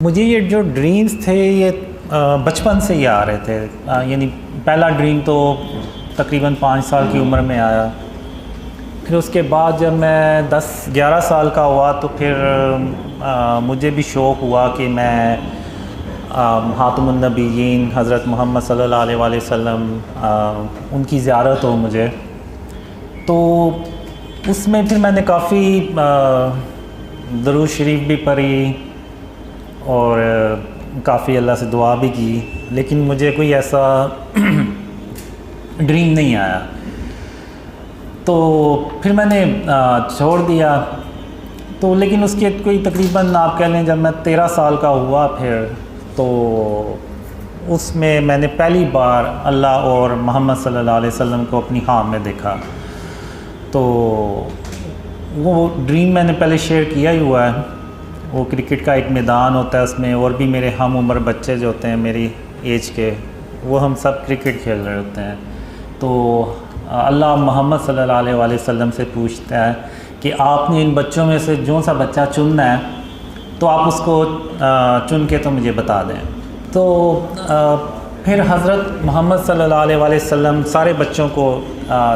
मुझे ये जो ड्रीम्स थे ये बचपन से ही आ रहे थे। यानी पहला ड्रीम तो तकरीबन 5 साल की उम्र में आया। फिर उसके बाद जब मैं 10-11 साल का हुआ तो फिर मुझे भी शौक़ हुआ कि मैं ख़ातमुन नबिय्यीन हज़रत मोहम्मद सल्लल्लाहु अलैहि वसल्लम उनकी ज़ियारत हो मुझे। तो उसमें फिर मैंने काफ़ी दरूद शरीफ भी पढ़ी और काफ़ी अल्लाह से दुआ भी की, लेकिन मुझे कोई ऐसा ड्रीम नहीं आया। तो फिर मैंने छोड़ दिया। तो लेकिन उसके कोई तकरीबन आप कह लें जब मैं 13 साल का हुआ फिर तो उसमें मैंने पहली बार अल्लाह और मोहम्मद सल्लल्लाहु अलैहि वसल्लम को अपनी ख्वाब में देखा। तो वो ड्रीम मैंने पहले शेयर किया ही हुआ है। वो क्रिकेट का एक मैदान होता है, उसमें और भी मेरे हम उम्र बच्चे जो होते हैं मेरी एज के, वो हम सब क्रिकेट खेल रहे होते हैं। तो अल्लाह मोहम्मद सल्लल्लाहु अलैहि वसल्लम से पूछता है कि आपने इन बच्चों में से जो सा बच्चा चुनना है तो आप उसको चुन के तो मुझे बता दें। तो फिर हज़रत मोहम्मद सल्लल्लाहु अलैहि वसल्लम सारे बच्चों को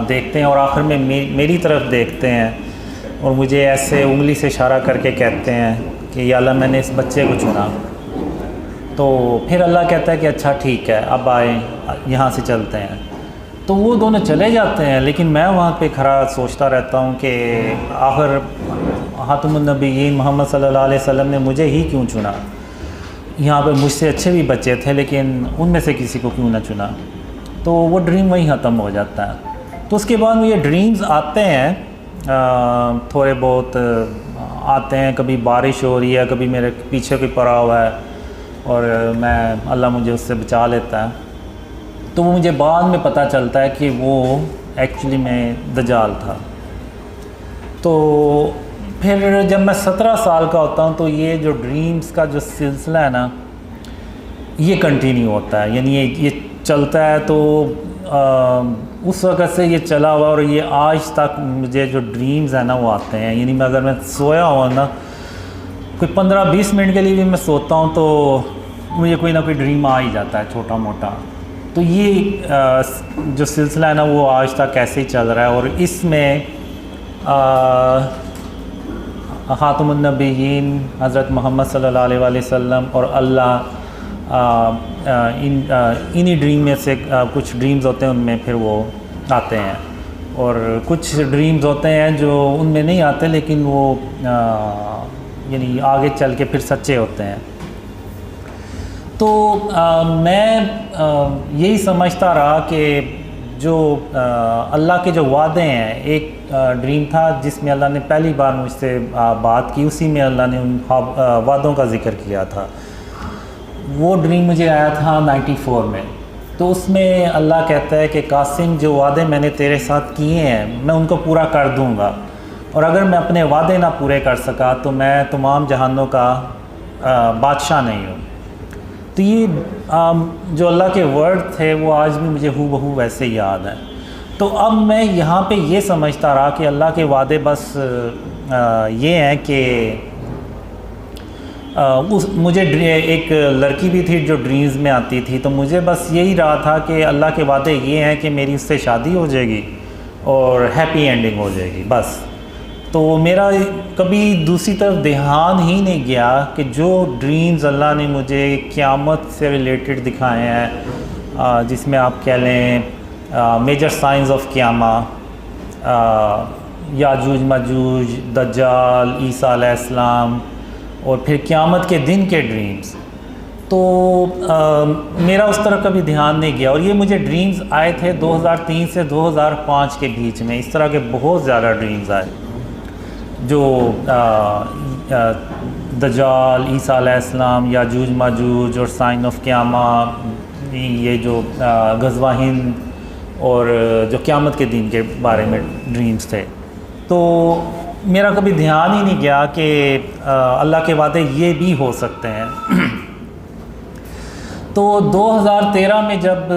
देखते हैं और आखिर में मेरी तरफ देखते हैं और मुझे ऐसे उंगली से इशारा करके कहते हैं कि या अल्लाह मैंने इस बच्चे को चुना। तो फिर अल्लाह कहता है कि अच्छा ठीक है, अब आए यहाँ से चलते हैं। तो वो दोनों चले जाते हैं, लेकिन मैं वहाँ पे खड़ा सोचता रहता हूँ कि आखिर ख़ातमुन नबिय्यीन मोहम्मद सल्लल्लाहु अलैहि वसल्लम ने मुझे ही क्यों चुना। यहाँ पे मुझसे अच्छे भी बच्चे थे, लेकिन उनमें से किसी को क्यों ना चुना। तो वो ड्रीम वहीं ख़त्म हो जाता है। तो उसके बाद ये ड्रीम्स आते हैं, थोड़े बहुत आते हैं। कभी बारिश हो रही है, कभी मेरे पीछे कोई पड़ा हुआ है और मैं अल्लाह मुझे उससे बचा लेता है। तो वो मुझे बाद में पता चलता है कि वो एक्चुअली में दज्जाल था। तो फिर जब मैं 17 साल का होता हूँ तो ये जो ड्रीम्स का जो सिलसिला है ना, ये कंटिन्यू होता है। यानी ये चलता है। तो उस वक़्त से ये चला हुआ और ये आज तक मुझे जो ड्रीम्स है ना वो आते हैं। यानी मैं अगर मैं सोया हुआ ना, कोई 15-20 मिनट के लिए भी मैं सोता हूँ तो मुझे कोई ना कोई ड्रीम आ ही जाता है छोटा मोटा। तो ये जो सिलसिला है ना वो आज तक ऐसे ही चल रहा है। और इसमें ख़ातमुन नबिय्यीन हज़रत मोहम्मद सल्लल्लाहु अलैहि वसल्लम और अल्लाह इन्हीं ड्रीम में से कुछ ड्रीम्स होते हैं, उनमें फिर वो आते हैं। और कुछ ड्रीम्स होते हैं जो उनमें नहीं आते, लेकिन वो यानी आगे चल के फिर सच्चे होते हैं। तो मैं यही समझता रहा कि जो अल्लाह के जो वादे हैं, एक ड्रीम था जिसमें अल्लाह ने पहली बार मुझसे बात की, उसी में अल्लाह ने उन वादों का ज़िक्र किया था। वो ड्रीम मुझे आया था 94 में। तो उसमें अल्लाह कहता है कि कासिम, जो वादे मैंने तेरे साथ किए हैं मैं उनको पूरा कर दूंगा, और अगर मैं अपने वादे ना पूरे कर सका तो मैं तमाम जहानों का बादशाह नहीं हूँ। तो ये जो अल्लाह के वर्ड थे वो आज भी मुझे हूबहू वैसे ही याद है। तो अब मैं यहाँ पे ये समझता रहा कि अल्लाह के वादे बस ये हैं कि मुझे एक लड़की भी थी जो ड्रीम्स में आती थी। तो मुझे बस यही रहा था कि अल्लाह के वादे ये हैं कि मेरी उससे शादी हो जाएगी और हैप्पी एंडिंग हो जाएगी बस। तो मेरा कभी दूसरी तरफ ध्यान ही नहीं गया कि जो ड्रीम्स अल्लाह ने मुझे क़यामत से रिलेटेड दिखाए हैं, जिसमें आप कह लें major science of क़यामा, Yajuj Majuj, दज्जाल, ईसा अलैहिस्सलाम और फिर क़यामत के दिन के ड्रीम्स। तो मेरा उस तरफ कभी ध्यान नहीं गया। और ये मुझे ड्रीम्स आए थे 2003 से 2005 के बीच में। इस तरह के बहुत ज़्यादा ड्रीम्स आए जो दज्जाल, ईसा अलैहिस्सलाम, याजूज माजूज और साइन ऑफ क़यामा, ये जो ग़ज़वा हिंद और जो क़यामत के दिन के बारे में ड्रीम्स थे। तो मेरा कभी ध्यान ही नहीं गया कि अल्लाह के वादे ये भी हो सकते हैं। तो 2013 में जब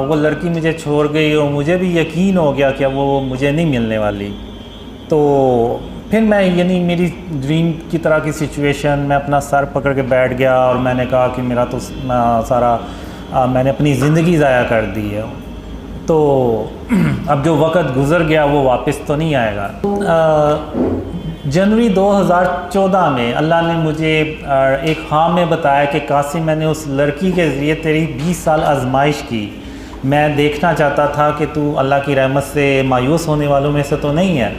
वो लड़की मुझे छोड़ गई और मुझे भी यकीन हो गया कि वो मुझे नहीं मिलने वाली, तो फिर मैं यानी मेरी ड्रीम की तरह की सिचुएशन, मैं अपना सर पकड़ के बैठ गया और मैंने कहा कि मेरा तो सारा मैंने अपनी ज़िंदगी ज़ाया कर दी है, तो अब जो वक़्त गुज़र गया वो वापस तो नहीं आएगा। जनवरी 2014 में अल्लाह ने मुझे एक ख्वाब में बताया कि कासिम, मैंने उस लड़की के ज़रिए तेरी 20 साल आजमाइश की। मैं देखना चाहता था कि तू अल्लाह की रहमत से मायूस होने वालों में से तो नहीं है।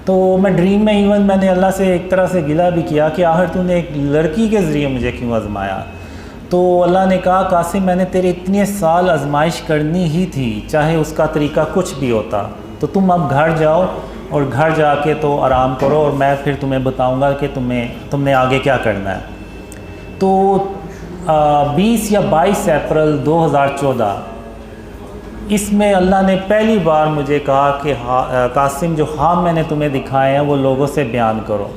तो मैं ड्रीम में इवन मैंने अल्लाह से एक तरह से गिला भी किया कि आखिर तूने एक लड़की के ज़रिए मुझे क्यों आजमाया। तो अल्लाह ने कहा, कासिम, मैंने तेरे इतने साल आजमाइश करनी ही थी, चाहे उसका तरीका कुछ भी होता। तो तुम अब घर जाओ और घर जाके तो आराम करो और मैं फिर तुम्हें बताऊंगा कि तुमने आगे क्या करना है। तो 20 या 22 अप्रैल 2014 इसमें अल्लाह ने पहली बार मुझे कहा कि कासिम, जो ख्वाब मैंने तुम्हें दिखाए हैं वो लोगों से बयान करो।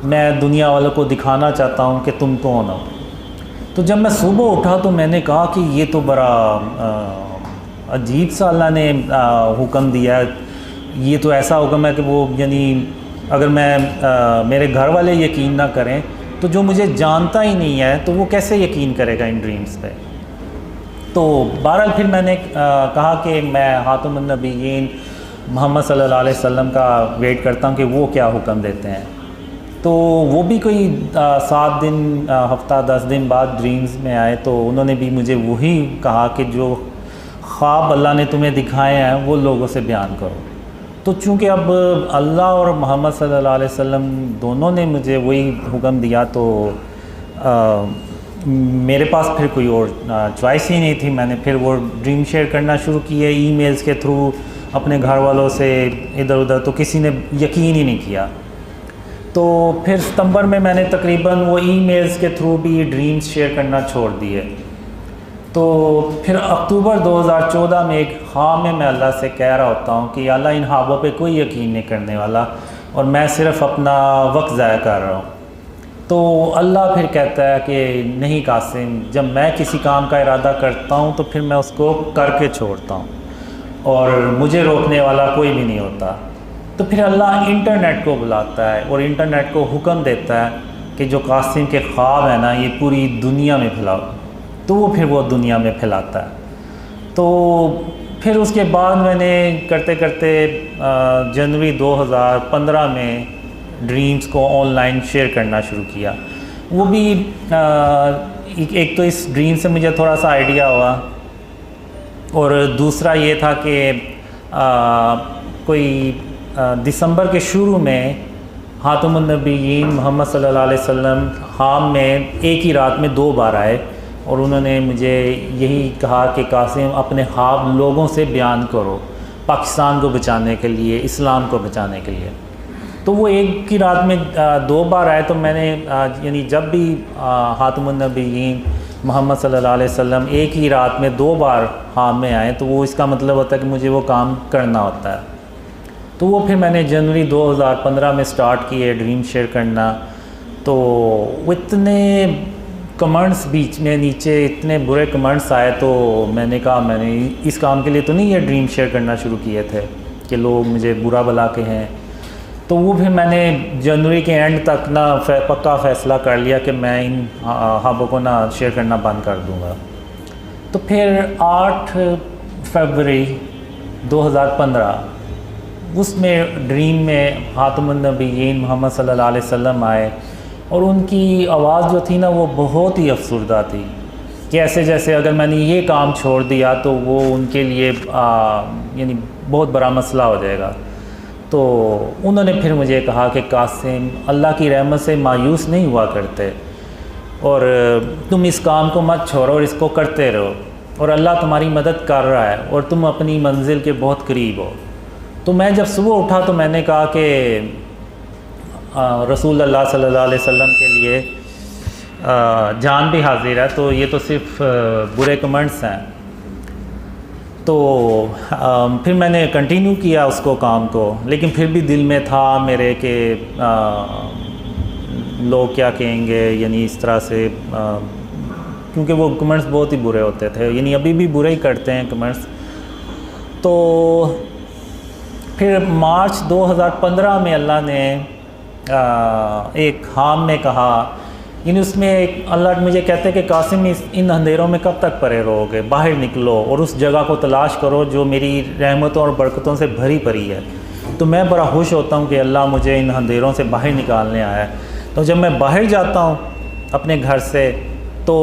मैं दुनिया वालों को दिखाना चाहता हूँ कि तुम कौन हो। तो जब मैं सुबह उठा तो मैंने कहा कि ये तो बड़ा अजीब सा अल्लाह ने हुक्म दिया है। ये तो ऐसा हुक्म है कि वो यानी अगर मैं मेरे घर वाले यकीन ना करें तो जो मुझे जानता ही नहीं है तो वो कैसे यकीन करेगा इन ड्रीम्स पे। तो बहरहाल फिर मैंने कहा कि मैं खातमुन नबीयीन मोहम्मद सल्लल्लाहु अलैहि वसल्लम का वेट करता हूँ कि वो क्या हुक्म देते हैं। तो वो भी कोई 7 दिन हफ्ता 10 दिन बाद ड्रीम्स में आए, तो उन्होंने भी मुझे वही कहा कि जो ख्वाब अल्लाह ने तुम्हें दिखाए हैं वो लोगों से बयान करो। तो चूँकि अब अल्लाह और मोहम्मद सल्लल्लाहु अलैहि वसल्लम दोनों ने मुझे वही हुक्म दिया तो मेरे पास फिर कोई और चॉइस ही नहीं थी। मैंने फिर वो ड्रीम शेयर करना शुरू किए ईमेल्स के थ्रू अपने घर वालों से इधर उधर, तो किसी ने यकीन ही नहीं किया। तो फिर सितंबर में मैंने तकरीबन वो ईमेल्स के थ्रू भी ड्रीम्स शेयर करना छोड़ दिए। तो फिर अक्टूबर 2014 में एक ख्वाब में मैं अल्लाह से कह रहा होता हूँ कि अल्लाह, इन ख्वाबों पे कोई यकीन नहीं करने वाला और मैं सिर्फ़ अपना वक्त ज़ाया कर रहा हूँ। तो अल्लाह फिर कहता है कि नहीं कासिम, जब मैं किसी काम का इरादा करता हूँ तो फिर मैं उसको करके छोड़ता हूँ और मुझे रोकने वाला कोई भी नहीं होता। तो फिर अल्लाह इंटरनेट को बुलाता है और इंटरनेट को हुक्म देता है कि जो कासिम के ख्वाब है ना, ये पूरी दुनिया में फैलाओ। तो वो फिर वो दुनिया में फैलाता है। तो फिर उसके बाद मैंने करते करते जनवरी 2015 में ड्रीम्स को ऑनलाइन शेयर करना शुरू किया। वो भी एक तो इस ड्रीम से मुझे थोड़ा सा आइडिया हुआ और दूसरा ये था कि कोई दिसंबर के शुरू में खातमुन नबीयीन मोहम्मद सल्लल्लाहु अलैहि वसल्लम ख्वाब में एक ही रात में 2 बार आए और उन्होंने मुझे यही कहा कि कासिम, अपने ख्वाब लोगों से बयान करो, पाकिस्तान को बचाने के लिए, इस्लाम को बचाने के लिए। तो वो एक ही रात में 2 बार आए। तो मैंने यानी जब भी खातमुन नबीयीन मोहम्मद सल्लल्लाहु अलैहि वसल्लम एक ही रात में 2 बार ख्वाब में आए तो वो इसका मतलब होता है कि मुझे वो काम करना होता है। तो वो फिर मैंने जनवरी 2015 में स्टार्ट किए ड्रीम शेयर करना। तो वो इतने कमेंट्स बीच में नीचे इतने बुरे कमेंट्स आए तो मैंने कहा मैंने इस काम के लिए तो नहीं ये ख्वाब शेयर करना शुरू किए थे कि लोग मुझे बुरा भला के हैं। तो वो फिर मैंने जनवरी के एंड तक ना पक्का फ़ैसला कर लिया कि मैं इन ख्वाबों को ना शेयर करना बंद कर दूँगा। तो फिर 8 फरवरी 2015 उसमें ड्रीम में खातमुन नबीयीन मोहम्मद सल्लल्लाहु अलैहि वसल्लम आए और उनकी आवाज़ जो थी ना वो बहुत ही अफसरदा थी कि ऐसे जैसे अगर मैंने ये काम छोड़ दिया तो वो उनके लिए यानी बहुत बड़ा मसला हो जाएगा। तो उन्होंने फिर मुझे कहा कि कासिम, अल्लाह की रहमत से मायूस नहीं हुआ करते और तुम इस काम को मत छोड़ो और इसको करते रहो और अल्लाह तुम्हारी मदद कर रहा है और तुम अपनी मंजिल के बहुत करीब हो। तो मैं जब सुबह उठा तो मैंने कहा कि रसूल अल्लाह सल्लल्लाहु अलैहि वसल्लम के लिए जान भी हाजिर है, तो ये तो सिर्फ बुरे कमेंट्स हैं। तो फिर मैंने कंटिन्यू किया उसको काम को, लेकिन फिर भी दिल में था मेरे कि लोग क्या कहेंगे, यानी इस तरह से क्योंकि वो कमेंट्स बहुत ही बुरे होते थे, यानी अभी भी बुरे ही करते हैं कमेंट्स। तो फिर मार्च 2015 में अल्लाह ने एक खाम में कहा, यानी उसमें एक अल्लाह मुझे कहते हैं कि कासिम इन अंधेरों में कब तक पड़े रहोगे, बाहर निकलो और उस जगह को तलाश करो जो मेरी रहमतों और बरकतों से भरी पड़ी है। तो मैं बड़ा खुश होता हूँ कि अल्लाह मुझे इन अंधेरों से बाहर निकालने आया है। तो जब मैं बाहर जाता हूँ अपने घर से तो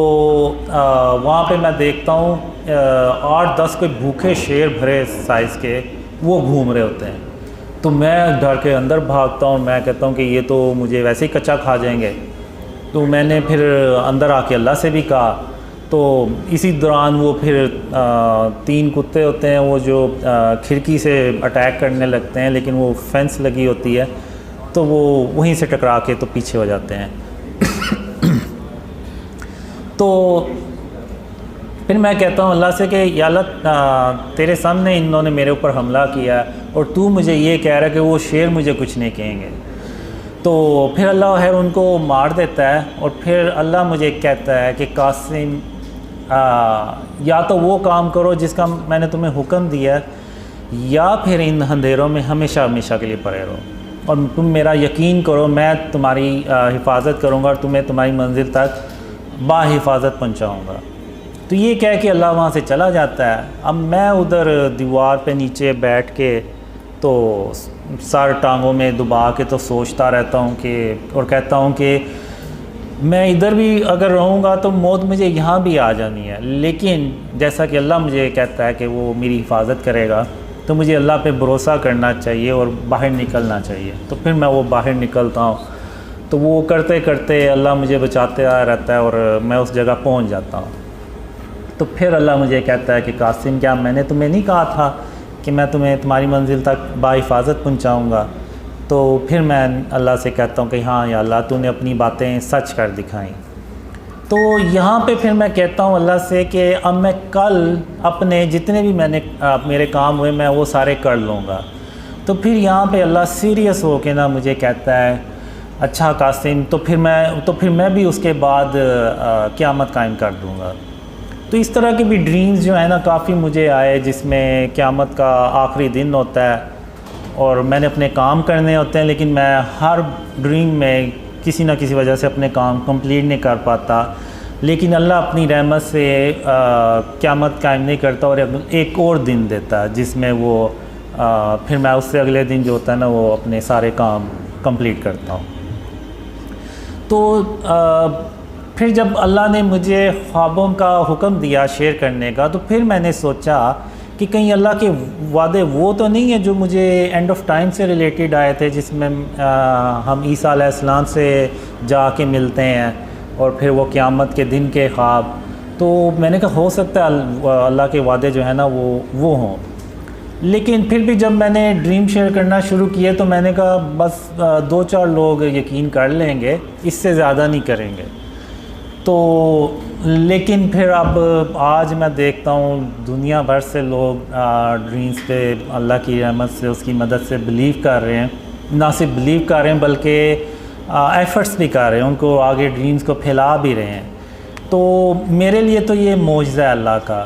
वहाँ पे मैं देखता हूँ 8-10 कोई भूखे शेर भरे साइज़ के वो घूम रहे होते हैं। तो मैं डर के अंदर भागता हूँ, मैं कहता हूँ कि ये तो मुझे वैसे ही कच्चा खा जाएंगे। तो मैंने फिर अंदर आके अल्लाह से भी कहा। तो इसी दौरान वो फिर 3 कुत्ते होते हैं वो जो खिड़की से अटैक करने लगते हैं, लेकिन वो फेंस लगी होती है तो वो वहीं से टकरा के तो पीछे हो जाते हैं। तो फिर मैं कहता हूँ अल्लाह से कि या अल्लाह तेरे सामने इन्होंने मेरे ऊपर हमला किया और तू मुझे ये कह रहा है कि वो शेर मुझे कुछ नहीं कहेंगे। तो फिर अल्लाह है उनको मार देता है और फिर अल्लाह मुझे कहता है कि कासिम या तो वो काम करो जिसका मैंने तुम्हें हुक्म दिया या फिर इन अंधेरों में हमेशा हमेशा के लिए पड़े रहो और तुम मेरा यकीन करो, मैं तुम्हारी हिफाजत करूँगा और तुम्हें तुम्हारी मंजिल तक बाहिफाजत पहुँचाऊँगा। तो ये कह के अल्लाह वहाँ से चला जाता है। अब मैं उधर दीवार पे नीचे बैठ के तो सर टांगों में दबा के तो सोचता रहता हूँ कि और कहता हूँ कि मैं इधर भी अगर रहूँगा तो मौत मुझे यहाँ भी आ जानी है, लेकिन जैसा कि अल्लाह मुझे कहता है कि वो मेरी हिफाजत करेगा तो मुझे अल्लाह पे भरोसा करना चाहिए और बाहर निकलना चाहिए। तो फिर मैं वो बाहर निकलता हूँ तो वो करते करते अल्लाह मुझे बचाते रहता है और मैं उस जगह पहुँच जाता हूँ। तो फिर अल्लाह मुझे कहता है कि कासिम क्या मैंने तुम्हें नहीं कहा था कि मैं तुम्हें तुम्हारी मंजिल तक बाहिफाजत पहुँचाऊँगा। तो फिर मैं अल्लाह से कहता हूँ कि हाँ या अल्लाह तूने अपनी बातें सच कर दिखाई। तो यहाँ पे फिर मैं कहता हूँ अल्लाह से कि अब मैं कल अपने जितने भी मेरे काम हुए मैं वो सारे कर लूँगा। तो फिर यहाँ पे अल्लाह सीरियस हो के ना मुझे कहता है अच्छा कासिम तो फिर मैं भी उसके बाद क़यामत कायम कर दूँगा। तो इस तरह के भी ड्रीम्स जो है ना काफ़ी मुझे आए जिसमें क़यामत का आखिरी दिन होता है और मैंने अपने काम करने होते हैं, लेकिन मैं हर ड्रीम में किसी न किसी वजह से अपने काम कंप्लीट नहीं कर पाता। लेकिन अल्लाह अपनी रहमत से क़यामत कायम नहीं करता और एक और दिन देता है जिसमें वो फिर मैं उससे अगले दिन जो होता है ना वो अपने सारे काम कंप्लीट करता हूँ। तो फिर जब अल्लाह ने मुझे ख्वाबों का हुक्म दिया शेयर करने का तो फिर मैंने सोचा कि कहीं अल्लाह के वादे वो तो नहीं है जो मुझे एंड ऑफ टाइम से रिलेटेड आए थे जिसमें हम ईसा अलैहिस्सलाम से जाके मिलते हैं और फिर वो क़यामत के दिन के ख्वाब। तो मैंने कहा हो सकता है अल्लाह के वादे जो है ना वो हों। लेकिन फिर भी जब मैंने ड्रीम शेयर करना शुरू किए तो मैंने कहा बस 2-4 लोग यकीन कर लेंगे, इससे ज़्यादा नहीं करेंगे। तो लेकिन फिर अब आज मैं देखता हूँ दुनिया भर से लोग ड्रीम्स पे अल्लाह की रहमत से उसकी मदद से बिलीव कर रहे हैं, ना सिर्फ बिलीव कर रहे हैं बल्कि एफ़र्ट्स भी कर रहे हैं, उनको आगे ड्रीम्स को फैला भी रहे हैं। तो मेरे लिए तो ये मौजज़ा है अल्लाह का,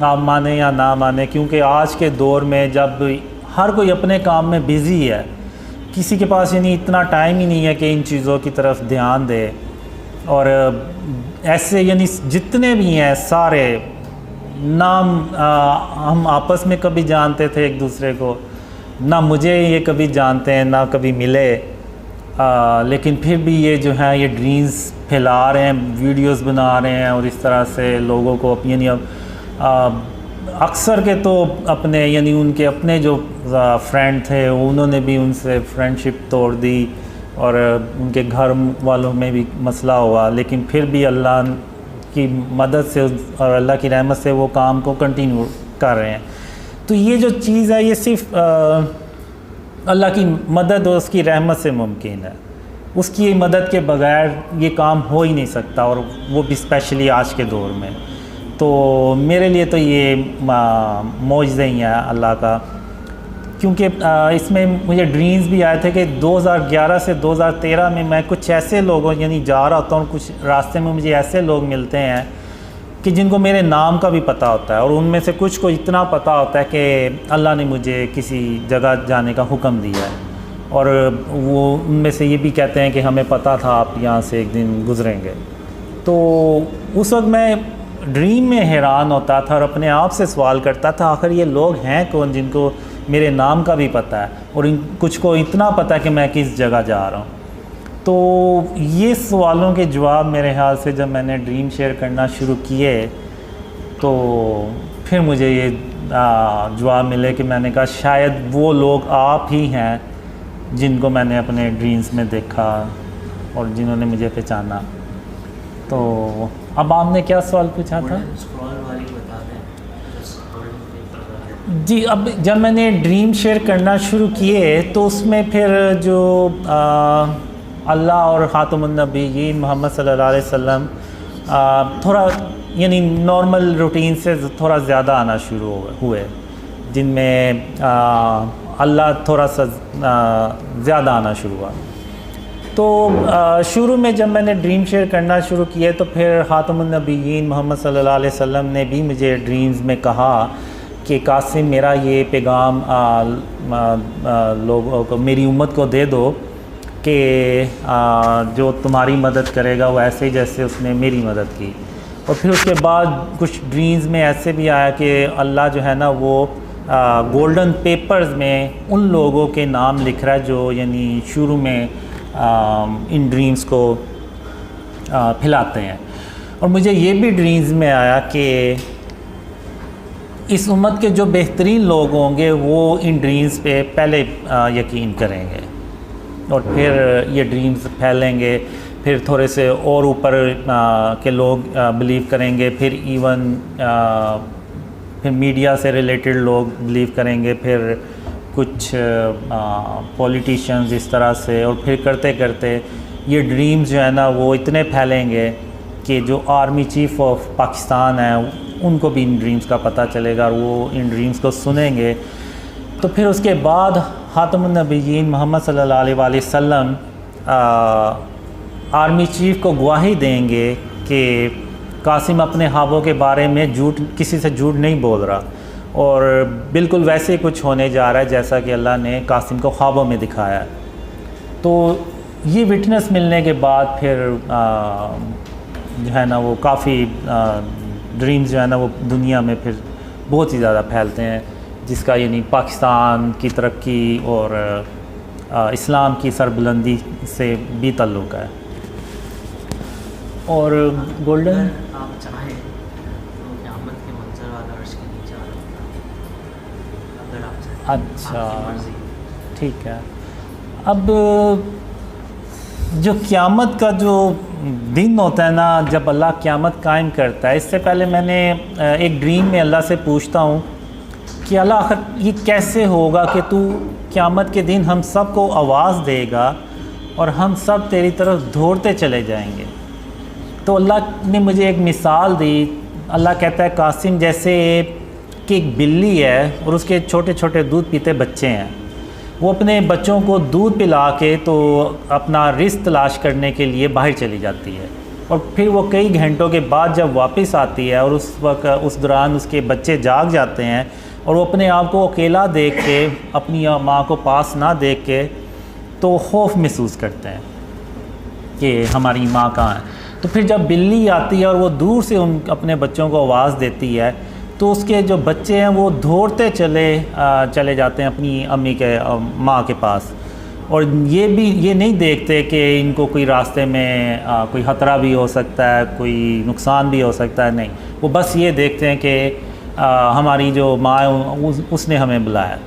आप माने या ना माने, क्योंकि आज के दौर में जब हर कोई अपने काम में बिज़ी है, किसी के पास यानी इतना टाइम ही नहीं है कि इन चीज़ों की तरफ ध्यान दे। और ऐसे यानी जितने भी हैं सारे नाम हम आपस में कभी जानते थे एक दूसरे को, ना मुझे ये कभी जानते हैं ना कभी मिले, लेकिन फिर भी ये जो है ये ड्रीम्स फैला रहे हैं, वीडियोस बना रहे हैं और इस तरह से लोगों को यानी अक्सर के तो अपने यानी उनके अपने जो फ्रेंड थे उन्होंने भी उनसे फ्रेंडशिप तोड़ दी और उनके घर वालों में भी मसला हुआ, लेकिन फिर भी अल्लाह की मदद से और अल्लाह की रहमत से वो काम को कंटिन्यू कर रहे हैं। तो ये जो चीज़ है ये सिर्फ अल्लाह की मदद और उसकी रहमत से मुमकिन है, उसकी मदद के बगैर ये काम हो ही नहीं सकता, और वो भी स्पेशली आज के दौर में। तो मेरे लिए तो ये मौजज़ा ही है अल्लाह का, क्योंकि इसमें मुझे ड्रीम्स भी आए थे कि 2011 से 2013 में मैं कुछ ऐसे लोगों यानी जा रहा होता हूँ, कुछ रास्ते में मुझे ऐसे लोग मिलते हैं कि जिनको मेरे नाम का भी पता होता है, और उनमें से कुछ को इतना पता होता है कि अल्लाह ने मुझे किसी जगह जाने का हुक्म दिया है, और वो उनमें से ये भी कहते हैं कि हमें पता था आप यहाँ से एक दिन गुज़रेंगे। तो उस वक्त मैं ड्रीम में हैरान होता था और अपने आप से सवाल करता था आखिर ये लोग हैं कौन जिनको मेरे नाम का भी पता है और कुछ को इतना पता है कि मैं किस जगह जा रहा हूँ। तो ये सवालों के जवाब मेरे ख्याल से जब मैंने ड्रीम शेयर करना शुरू किए तो फिर मुझे ये जवाब मिले कि मैंने कहा शायद वो लोग आप ही हैं जिनको मैंने अपने ड्रीम्स में देखा और जिन्होंने मुझे पहचाना। तो अब आपने क्या सवाल पूछा था? जी, अब जब मैंने ड्रीम शेयर करना शुरू किए तो उसमें फिर जो अल्लाह और ख़ातमुन नबीयीन मोहम्मद सल्लल्लाहु अलैहि वसल्लम थोड़ा यानी नॉर्मल रूटीन से थोड़ा ज़्यादा आना शुरू हुए, जिनमें अल्लाह थोड़ा सा ज़्यादा आना शुरू हुआ। तो शुरू में जब मैंने ड्रीम शेयर करना शुरू किए तो फिर ख़ातमुन नबीयीन मोहम्मद सल्लल्लाहु अलैहि वसल्लम ने भी मुझे ड्रीम्स में कहा कि कासिम मेरा ये पैगाम लोगों को, मेरी उम्मत को दे दो कि जो तुम्हारी मदद करेगा वो ऐसे ही जैसे उसने मेरी मदद की। और फिर उसके बाद कुछ ड्रीम्स में ऐसे भी आया कि अल्लाह जो है ना वो गोल्डन पेपर्स में उन लोगों के नाम लिख रहा है जो यानी शुरू में इन ड्रीम्स को फैलाते हैं। और मुझे ये भी ड्रीम्स में आया कि इस उम्मत के जो बेहतरीन लोग होंगे वो इन ड्रीम्स पे पहले यकीन करेंगे और फिर ये ड्रीम्स फैलेंगे, फिर थोड़े से और ऊपर के लोग बिलीव करेंगे, फिर इवन फिर मीडिया से रिलेटेड लोग बिलीव करेंगे, फिर कुछ पॉलिटिशियंस इस तरह से, और फिर करते करते ये ड्रीम्स जो है ना वो इतने फैलेंगे कि जो आर्मी चीफ़ ऑफ पाकिस्तान है उनको भी इन ड्रीम्स का पता चलेगा और वो इन ड्रीम्स को सुनेंगे। तो फिर उसके बाद ख़ातमुन नबीयीन मोहम्मद सल्लल्लाहु अलैहि वसल्लम आर्मी चीफ़ को गवाही देंगे कि कासिम अपने ख्वाबों के बारे में किसी से झूठ नहीं बोल रहा और बिल्कुल वैसे ही कुछ होने जा रहा है जैसा कि अल्लाह ने कासिम को ख्वाबों में दिखाया है। तो ये विटनेस मिलने के बाद फिर जो है ना वो काफ़ी ड्रीम्स जो है ना वो दुनिया में फिर बहुत ही ज़्यादा फैलते हैं, जिसका यानी पाकिस्तान की तरक्की और इस्लाम की सरबुलंदी से भी ताल्लुक़ है। और गोल्डन आप चाहें तो क़यामत के मंजर वाला अर्श के नीचे वाला अगर आप चाहें। अच्छा ठीक है। अब जो क़यामत का जो दिन होता है ना, जब अल्लाह क़यामत कायम करता है, इससे पहले मैंने एक ड्रीम में अल्लाह से पूछता हूँ कि अल्लाह आखिर ये कैसे होगा कि तू क़यामत के दिन हम सब को आवाज़ देगा और हम सब तेरी तरफ दौड़ते चले जाएंगे। तो अल्लाह ने मुझे एक मिसाल दी। अल्लाह कहता है कासिम जैसे कि एक बिल्ली है और उसके छोटे छोटे दूध पीते बच्चे हैं, वो अपने बच्चों को दूध पिला के तो अपना रिज़्क़ तलाश करने के लिए बाहर चली जाती है और फिर वो कई घंटों के बाद जब वापस आती है और उस वक्त उस दौरान उसके बच्चे जाग जाते हैं और वो अपने आप को अकेला देख के, अपनी माँ को पास ना देख के तो खौफ महसूस करते हैं कि हमारी माँ कहाँ है। तो फिर जब बिल्ली आती है और वो दूर से अपने बच्चों को आवाज़ देती है तो उसके जो बच्चे हैं वो दौड़ते चले जाते हैं अपनी अम्मी के माँ के पास, और ये नहीं देखते कि इनको कोई रास्ते में कोई ख़तरा भी हो सकता है, कोई नुकसान भी हो सकता है। नहीं, वो बस ये देखते हैं कि हमारी जो माँ है उसने हमें बुलाया।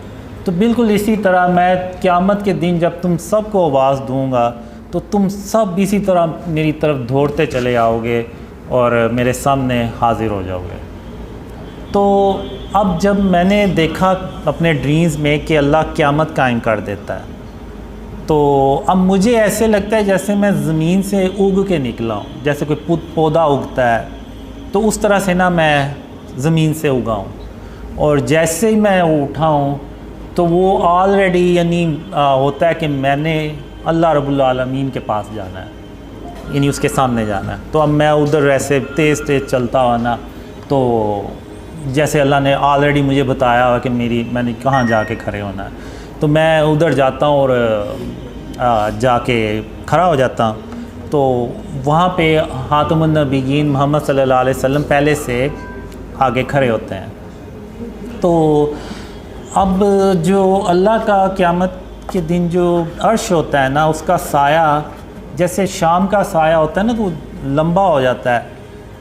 तो बिल्कुल इसी तरह मैं क़यामत के दिन जब तुम सबको आवाज़ दूँगा तो तुम सब इसी तरह मेरी तरफ दौड़ते चले आओगे और मेरे सामने हाज़िर हो जाओगे। तो अब जब मैंने देखा अपने ड्रीम्स में कि अल्लाह क़यामत कायम कर देता है, तो अब मुझे ऐसे लगता है जैसे मैं ज़मीन से उग के निकला हूँ, जैसे कोई पौधा उगता है तो उस तरह से ना मैं ज़मीन से उगा हूँ। और जैसे ही मैं उठा हूँ तो वो ऑलरेडी यानी होता है कि मैंने अल्लाह रब्बुल आलमीन के पास जाना है, यानी उसके सामने जाना है। तो अब मैं उधर ऐसे तेज़ चलता हुआ ना, तो जैसे अल्लाह ने ऑलरेडी मुझे बताया हुआ कि मैंने कहाँ जाके खड़े होना है, तो तो मैं उधर जाता हूँ और जाके खड़ा हो जाता हूँ, तो वहाँ पे खातमुन नबिय्यीन मोहम्मद सल्लल्लाहु अलैहि वसल्लम पहले से आगे खड़े होते हैं। तो अब जो अल्लाह का क़यामत के दिन जो अर्श होता है ना, उसका साया जैसे शाम का साया होता है ना, तो लंबा हो जाता है।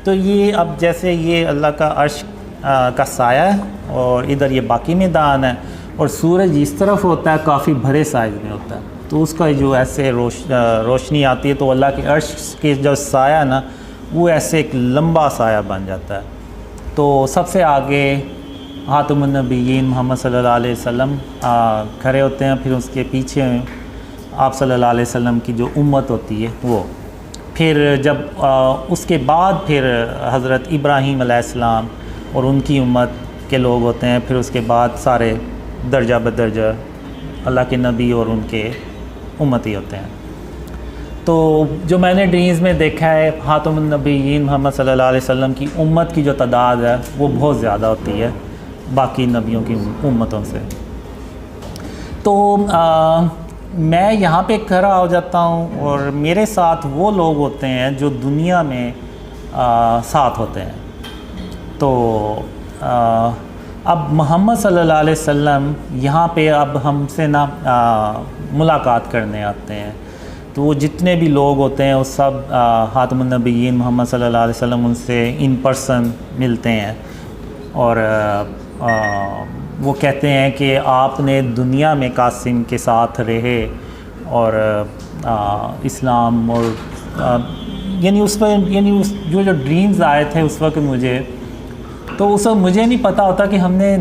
तो ये अब जैसे ये अल्लाह का अर्श का साया है और इधर ये बाकी मैदान है, और सूरज इस तरफ होता है, काफ़ी बड़े साइज़ में होता है। तो उसका जो ऐसे रोशनी आती है, तो अल्लाह के अर्श के जो साया ना, वो ऐसे एक लंबा साया बन जाता है। तो सबसे आगे खातमुन नबिय्यीन मोहम्मद सल्लल्लाहु अलैहि वसल्लम खड़े होते हैं, फिर उसके पीछे आप सल्लल्लाहु अलैहि वसल्लम की जो उम्मत होती है वो, फिर जब उसके बाद फिर हज़रत इब्राहीम अलैहिस्सलाम और उनकी उम्मत के लोग होते हैं, फिर उसके बाद सारे दर्जा बदर्जा अल्लाह के नबी और उनके उम्मती होते हैं। तो जो मैंने ड्रीम्स में देखा है, खातमुन नबिय्यीन मोहम्मद सल्लल्लाहु अलैहि वसल्लम की उम्मत की जो तादाद है वो बहुत ज़्यादा होती है बाकी नबियों की उम्मतों से। तो मैं यहाँ पे खड़ा हो जाता हूँ और मेरे साथ वो लोग होते हैं जो दुनिया में साथ होते हैं। तो अब मोहम्मद सल्लल्लाहु अलैहि वसल्लम यहाँ पे अब हमसे ना मुलाकात करने आते हैं। तो वो जितने भी लोग होते हैं वो सब खातमुन नबिय्यीन मोहम्मद सल्लल्लाहु अलैहि वसल्लम उनसे इन पर्सन मिलते हैं, और वो कहते हैं कि आपने दुनिया में कासिम के साथ रहे, और इस्लाम और यानी उस पर उस जो ड्रीम्स आए थे उस वक्त मुझे, तो उस वक्त मुझे नहीं पता होता कि हमने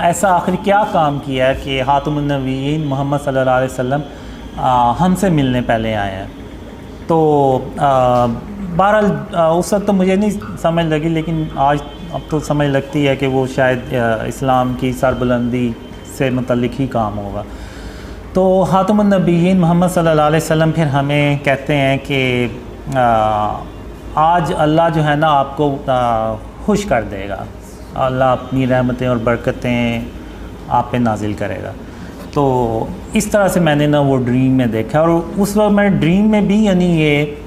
ऐसा आखिर क्या काम किया है कि खातमुन नबिय्यीन मोहम्मद सल्लल्लाहु अलैहि वसल्लम हमसे मिलने पहले आए हैं। तो बहरहाल उस वक्त तो मुझे नहीं समझ लगी, लेकिन आज अब तो समझ लगती है कि वो शायद इस्लाम की सरबुलंदी से मुतल्लिक ही काम होगा। तो खातमुन नबिय्यीन मोहम्मद सल्लल्लाहु अलैहि वसल्लम फिर हमें कहते हैं कि आज अल्लाह जो है ना आपको खुश कर देगा, अल्लाह अपनी रहमतें और बरकतें आप पे नाजिल करेगा। तो इस तरह से मैंने ना वो ड्रीम में देखा, और उस वक्त मैं ड्रीम में भी यानी ये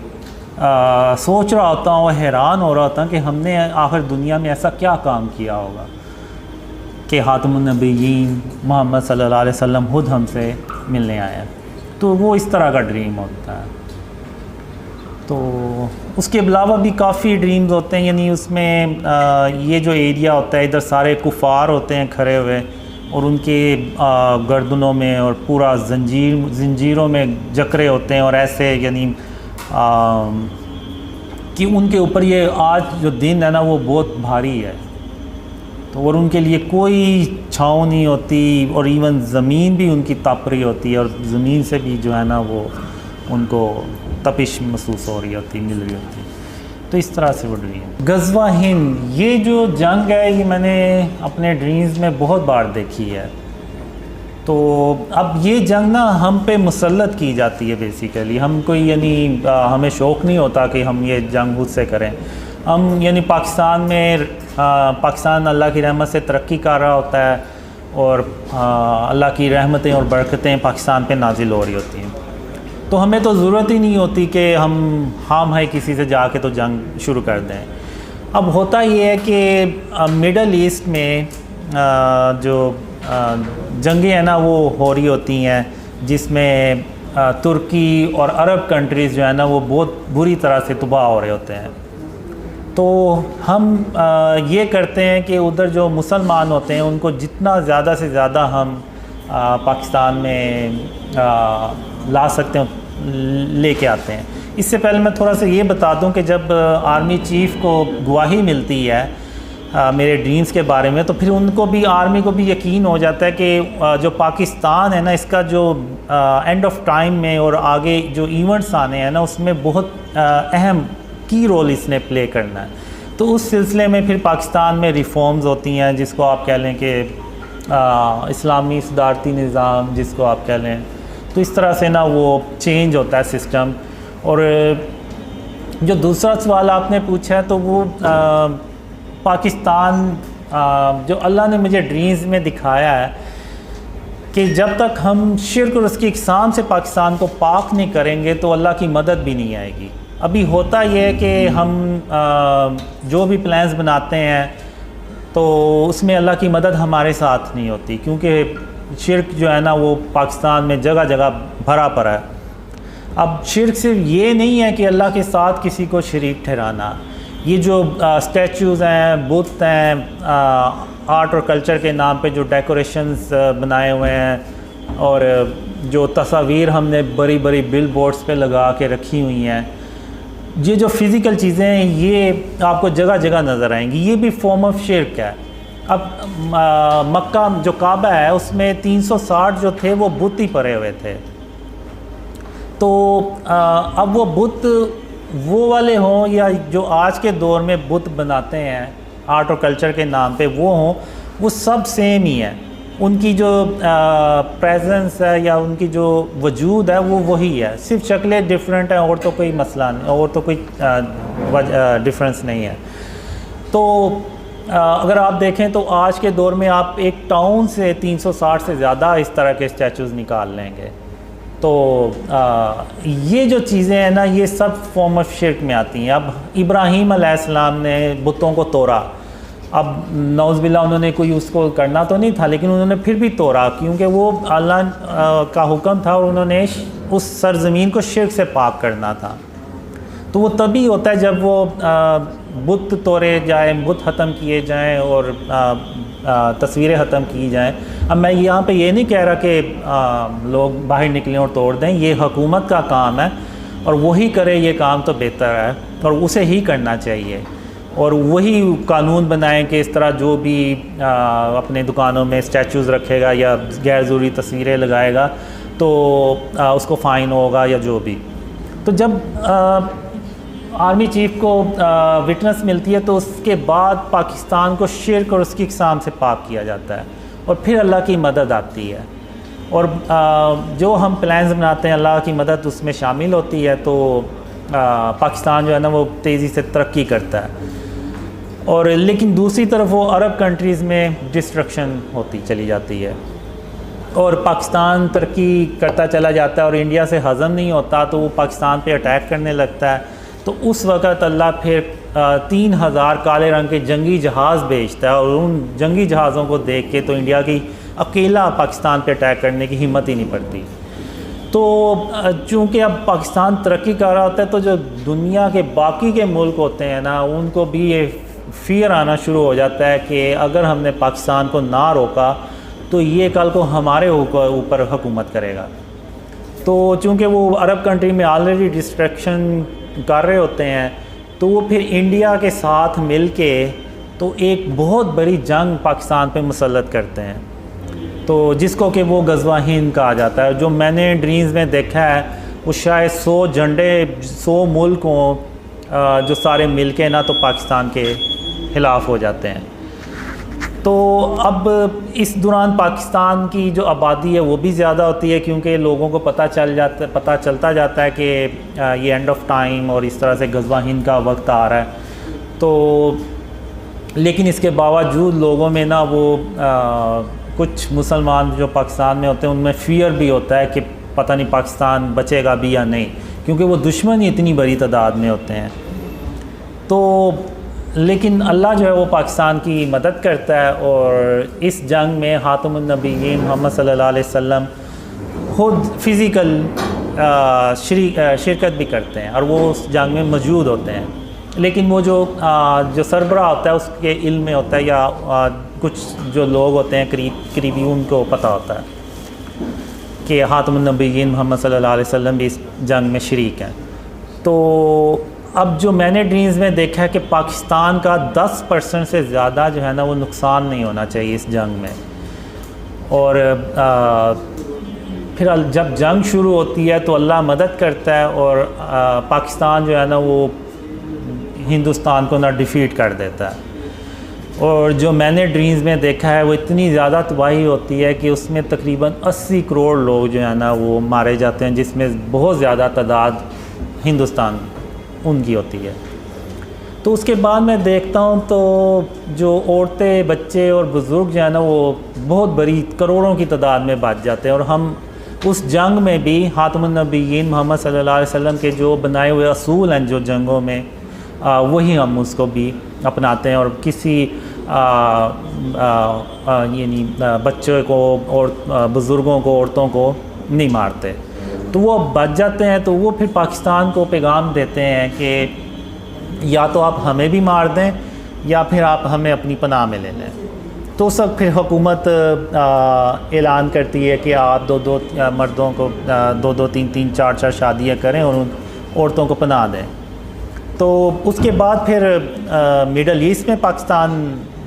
सोच रहा होता हूँ, हैरान हो रहा होता कि हमने आखिर दुनिया में ऐसा क्या काम किया होगा कि खातमुन नबिय्यीन मोहम्मद सल्लल्लाहु अलैहि वसल्लम खुद हमसे मिलने आए हैं। तो वो इस तरह का ड्रीम होता है। तो उसके अलावा भी काफ़ी ड्रीम्स होते हैं, यानी उसमें ये जो एरिया होता है, इधर सारे कुफ़ार होते हैं खड़े हुए, और उनके गर्दनों में और पूरा जंजीरों में जकरे होते हैं, और ऐसे यानी कि उनके ऊपर ये आज जो दिन है ना वो बहुत भारी है। तो और उनके लिए कोई छाँव नहीं होती, और इवन ज़मीन भी उनकी तप रही होती है, और ज़मीन से भी जो है ना वो उनको तपिश महसूस हो रही होती, मिल रही होती। तो इस तरह से वो ड्रीम। गज़वा हिंद, ये जो जंग है ये मैंने अपने ड्रीम्स में बहुत बार देखी है। तो अब ये जंग ना हम पे मुसल्लत की जाती है बेसिकली, हम कोई यानी हमें शौक़ नहीं होता कि हम ये जंग खुद से करें। हम यानी पाकिस्तान में पाकिस्तान अल्लाह की रहमत से तरक्की कर रहा होता है, और अल्लाह की रहमतें और बरकतें पाकिस्तान पे नाजिल हो रही होती हैं। तो हमें तो ज़रूरत ही नहीं होती कि हम है किसी से जाके तो जंग शुरू कर दें। अब होता ये है कि मिडल ईस्ट में जो जंगें हैं ना वो हो रही होती हैं, जिसमें तुर्की और अरब कंट्रीज़ जो है ना वो बहुत बुरी तरह से तबाह हो रहे होते हैं। तो हम ये करते हैं कि उधर जो मुसलमान होते हैं उनको जितना ज़्यादा से ज़्यादा हम पाकिस्तान में ला सकते हैं लेके आते हैं। इससे पहले मैं थोड़ा सा ये बता दूं कि जब आर्मी चीफ़ को गवाही मिलती है मेरे ड्रीम्स के बारे में, तो फिर उनको भी आर्मी को भी यकीन हो जाता है कि जो पाकिस्तान है ना इसका जो एंड ऑफ टाइम में और आगे जो इवेंट्स आने हैं ना उसमें बहुत अहम की रोल इसने प्ले करना है। तो उस सिलसिले में फिर पाकिस्तान में रिफॉर्म्स होती हैं, जिसको आप कह लें कि इस्लामी सदारती निज़ाम जिसको आप कह लें। तो इस तरह से ना वो चेंज होता है सिस्टम। और जो दूसरा सवाल आपने पूछा है तो वो पाकिस्तान जो अल्लाह ने मुझे ड्रीम्स में दिखाया है कि जब तक हम शिर्क और उसकी इकसाम से पाकिस्तान को पाक नहीं करेंगे तो अल्लाह की मदद भी नहीं आएगी। अभी होता यह है कि हम जो भी प्लान्स बनाते हैं तो उसमें अल्लाह की मदद हमारे साथ नहीं होती, क्योंकि शिर्क जो है ना वो पाकिस्तान में जगह जगह भरा पड़ा है। अब शिर्क सिर्फ ये नहीं है कि अल्लाह के साथ किसी को शरीक ठहराना, ये जो स्टैचूज़ हैं, बुत हैं, आर्ट और कल्चर के नाम पे जो डेकोरेशंस बनाए हुए हैं और जो तस्वीर हमने बड़ी बड़ी बिल बोर्ड्स पर लगा के रखी हुई हैं, ये जो फ़िज़िकल चीज़ें हैं ये आपको जगह जगह नज़र आएंगी, ये भी फॉर्म ऑफ शिर्क है। अब मक्का जो काबा है उसमें 360 जो थे वो बुत ही पड़े हुए थे, तो अब वो बुत वो वाले हों या जो आज के दौर में बुत बनाते हैं आर्ट और कल्चर के नाम पे वो हों, वो सब सेम ही है। उनकी जो प्रेजेंस है या उनकी जो वजूद है वो वही है, सिर्फ शक्लें डिफरेंट हैं और तो कोई मसला नहीं, और तो कोई डिफरेंस नहीं है। तो अगर आप देखें तो आज के दौर में आप एक टाउन से 360 से ज़्यादा इस तरह के स्टैचूज़ निकाल लेंगे। तो ये जो चीज़ें हैं ना ये सब फॉर्म ऑफ शिर्क में आती हैं। अब इब्राहीम अलैहिस्सलाम ने बुतों को तोड़ा, अब नौज़बिल्ला उन्होंने कोई उसको करना तो नहीं था लेकिन उन्होंने फिर भी तोड़ा, क्योंकि वो अल्लाह का हुक्म था और उन्होंने उस सरज़मीन को शिर्क से पाक करना था। तो वो तभी होता है जब वो बुत तोड़े जाए, बुत ख़त्म किए जाएं और तस्वीरें ख़त्म की जाएं। अब मैं यहाँ पे ये नहीं कह रहा कि लोग बाहर निकलें और तोड़ दें, ये हुकूमत का काम है और वही करे ये काम तो बेहतर है और उसे ही करना चाहिए, और वही कानून बनाएं कि इस तरह जो भी अपने दुकानों में स्टैचूज़ रखेगा या गैर ज़रूरी तस्वीरें लगाएगा तो उसको फ़ाइन होगा या जो भी। तो जब आर्मी चीफ़ को विटनेस मिलती है तो उसके बाद पाकिस्तान को शिर्क और उसकी इकसाम से पाक किया जाता है और फिर अल्लाह की मदद आती है, और जो हम प्लान्स बनाते हैं अल्लाह की मदद उसमें शामिल होती है। तो पाकिस्तान जो है ना वो तेज़ी से तरक्की करता है, और लेकिन दूसरी तरफ वो अरब कंट्रीज़ में डिस्ट्रक्शन होती चली जाती है और पाकिस्तान तरक्की करता चला जाता है और इंडिया से हज़म नहीं होता तो वो पाकिस्तान पे अटैक करने लगता है। तो उस वक़्त अल्लाह फिर 3000 काले रंग के जंगी जहाज़ भेजता है, और उन जंगी जहाज़ों को देख के तो इंडिया की अकेला पाकिस्तान पे अटैक करने की हिम्मत ही नहीं पड़ती। तो चूँकि अब पाकिस्तान तरक्की कर रहा होता है तो जो दुनिया के बाकी के मुल्क होते हैं ना उनको भी ये फ़ियर आना शुरू हो जाता है कि अगर हमने पाकिस्तान को ना रोका तो ये कल को हमारे ऊपर हुकूमत करेगा। तो चूँकि वो अरब कंट्री में ऑलरेडी डिस्ट्रक्शन कर रहे होते हैं तो वो फिर इंडिया के साथ मिल के तो एक बहुत बड़ी जंग पाकिस्तान पे मुसल्लत करते हैं, तो जिसको कि वो गज़वा हिंद कहा जाता है। जो मैंने ड्रीम्स में देखा है वो शायद 100 झंडे 100 मुल्क हों जो सारे मिल के ना तो पाकिस्तान के ख़िलाफ़ हो जाते हैं। तो अब इस दौरान पाकिस्तान की जो आबादी है वो भी ज़्यादा होती है, क्योंकि लोगों को पता चलता जाता है कि ये एंड ऑफ टाइम और इस तरह से गज़वा हिंद का वक्त आ रहा है। तो लेकिन इसके बावजूद लोगों में ना वो कुछ मुसलमान जो पाकिस्तान में होते हैं उनमें फ़ियर भी होता है कि पता नहीं पाकिस्तान बचेगा भी या नहीं, क्योंकि वो दुश्मन ही इतनी बड़ी तादाद में होते हैं। तो लेकिन अल्लाह जो है वो पाकिस्तान की मदद करता है, और इस जंग में ख़ातमुन नबिय्यीन मोहम्मद सल्लल्लाहु अलैहि वसल्लम खुद फ़िज़िकल शिरकत भी करते हैं और वो उस जंग में मौजूद होते हैं। लेकिन वो जो सरबराह होता है उसके इल्म में होता है, या कुछ जो लोग होते हैं करीबी उनको पता होता है कि ख़ातमुन नबिय्यीन मोहम्मद सल्लल्लाहु अलैहि वसल्लम भी इस जंग में शरीक हैं। तो अब जो मैंने ड्रीम्स में देखा है कि पाकिस्तान का 10% से ज़्यादा जो है ना वो नुकसान नहीं होना चाहिए इस जंग में, और फिर जब जंग शुरू होती है तो अल्लाह मदद करता है और पाकिस्तान जो है ना वो हिंदुस्तान को ना डिफ़ीट कर देता है। और जो मैंने ड्रीम्स में देखा है वो इतनी ज़्यादा तबाही होती है कि उसमें तकरीबन 80 करोड़ लोग जो है ना वो मारे जाते हैं, जिसमें बहुत ज़्यादा तादाद हिंदुस्तान उनकी होती है। तो उसके बाद मैं देखता हूँ तो जो औरतें, बच्चे और बुज़ुर्ग जो है ना, वो बहुत बड़ी करोड़ों की तादाद में बच जाते हैं। और हम उस जंग में भी ख़ातमुन नबिय्यीन मोहम्मद सल्लल्लाहु अलैहि वसल्लम के जो बनाए हुए असूल हैं जो जंगों में, वही हम उसको भी अपनाते हैं। और किसी यानी बच्चों को और बुज़ुर्गों को, औरतों को नहीं मारते। तो वो बच जाते हैं। तो वो फिर पाकिस्तान को पैगाम देते हैं कि या तो आप हमें भी मार दें या फिर आप हमें अपनी पनाह में ले लें। तो सब फिर हुकूमत ऐलान करती है कि आप दो मर्दों को 2-2, 3-3, 4-4 शादियाँ करें और उन औरतों को पनाह दें। तो उसके बाद फिर मिडल ईस्ट में पाकिस्तान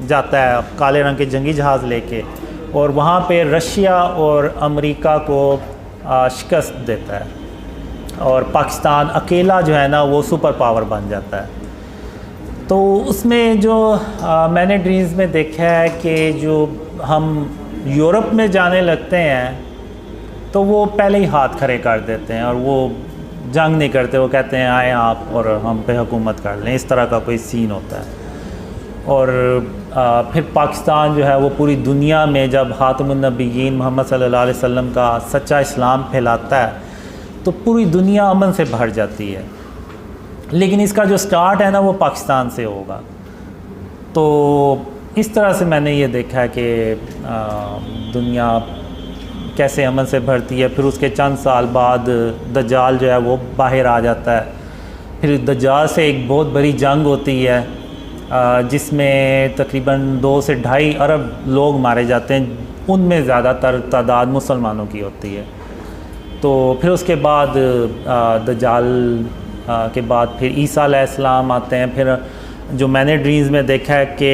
जाता है काले रंग के जंगी जहाज़ लेके, और वहाँ पे रशिया और अमेरिका को शिकस्त देता है और पाकिस्तान अकेला जो है ना वो सुपर पावर बन जाता है। तो उसमें जो मैंने ड्रीम्स में देखा है कि जो हम यूरोप में जाने लगते हैं तो वो पहले ही हाथ खड़े कर देते हैं और वो जंग नहीं करते। वो कहते हैं आए आप और हम पे हुकूमत कर लें, इस तरह का कोई सीन होता है। और फिर पाकिस्तान जो है वो पूरी दुनिया में जब ख़ातमुन नबिय्यीन मोहम्मद सल्लल्लाहु अलैहि वसल्लम का सच्चा इस्लाम फैलाता है तो पूरी दुनिया अमन से भर जाती है। लेकिन इसका जो स्टार्ट है ना वो पाकिस्तान से होगा। तो इस तरह से मैंने ये देखा है कि दुनिया कैसे अमन से भरती है। फिर उसके चंद साल बाद दज्जाल जो है वो बाहर आ जाता है। फिर दज्जाल से एक बहुत बड़ी जंग होती है जिसमें तकरीबन 2 से 2.5 अरब लोग मारे जाते हैं। उनमें ज़्यादातर तादाद मुसलमानों की होती है। तो फिर उसके बाद दज्जाल के बाद फिर ईसा अलैहिस्सलाम आते हैं। फिर जो मैंने ड्रीम्स में देखा है कि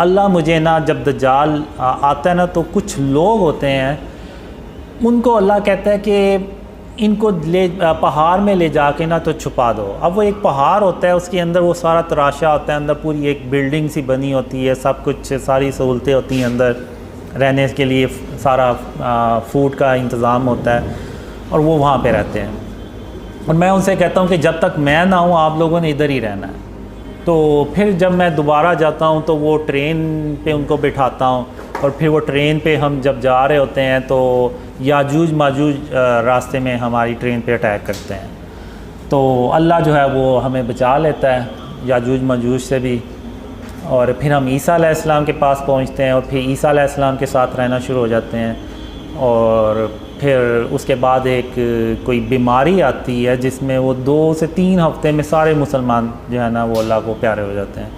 अल्लाह मुझे ना जब दज्जाल आता है ना तो कुछ लोग होते हैं, उनको अल्लाह कहता है कि इनको ले पहाड़ में ले जाके ना तो छुपा दो। अब वो एक पहाड़ होता है, उसके अंदर वो सारा तराशा होता है, अंदर पूरी एक बिल्डिंग सी बनी होती है, सब कुछ सारी सहूलतें होती हैं, अंदर रहने के लिए सारा फूड का इंतज़ाम होता है और वो वहाँ पे रहते हैं। और मैं उनसे कहता हूँ कि जब तक मैं ना हूँ आप लोगों ने इधर ही रहना है। तो फिर जब मैं दोबारा जाता हूँ तो वो ट्रेन पे उनको बिठाता हूँ और फिर वो ट्रेन पे हम जब जा रहे होते हैं तो याजूज माजूज रास्ते में हमारी ट्रेन पे अटैक करते हैं। तो अल्लाह जो है वो हमें बचा लेता है याजूज माजूज से भी। और फिर हम ईसा अलैहिस्सलाम के पास पहुँचते हैं और फिर ईसा अलैहिस्सलाम के साथ रहना शुरू हो जाते हैं। और फिर उसके बाद एक कोई बीमारी आती है जिसमें वो 2 से 3 हफ्ते में सारे मुसलमान जो है ना वो अल्लाह को प्यारे हो जाते हैं।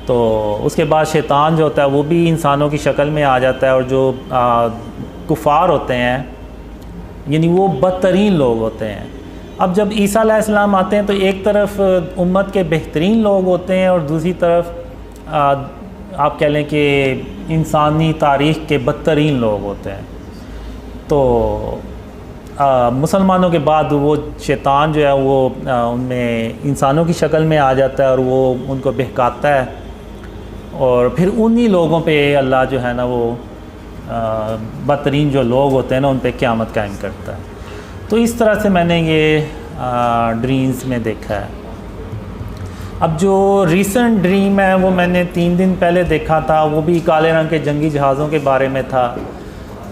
तो उसके बाद शैतान जो होता है वो भी इंसानों की शक्ल में आ जाता है और जो कुफार होते हैं यानी वो बदतरीन लोग होते हैं। अब जब ईसा अलैहिस्सलाम आते हैं तो एक तरफ उम्मत के बेहतरीन लोग होते हैं और दूसरी तरफ आप कह लें कि इंसानी तारीख़ के बदतरीन लोग होते हैं। तो मुसलमानों के बाद वो शैतान जो है वो उनमें इंसानों की शक्ल में आ जाता है और वो उनको बहकाता है और फिर उन्हीं लोगों पे अल्लाह जो है ना वो बदतरीन जो लोग होते हैं ना उन पे क़यामत कायम करता है। तो इस तरह से मैंने ये ड्रीम्स में देखा है। अब जो रीसेंट ड्रीम है वो मैंने 3 दिन पहले देखा था, वो भी काले रंग के जंगी जहाज़ों के बारे में था।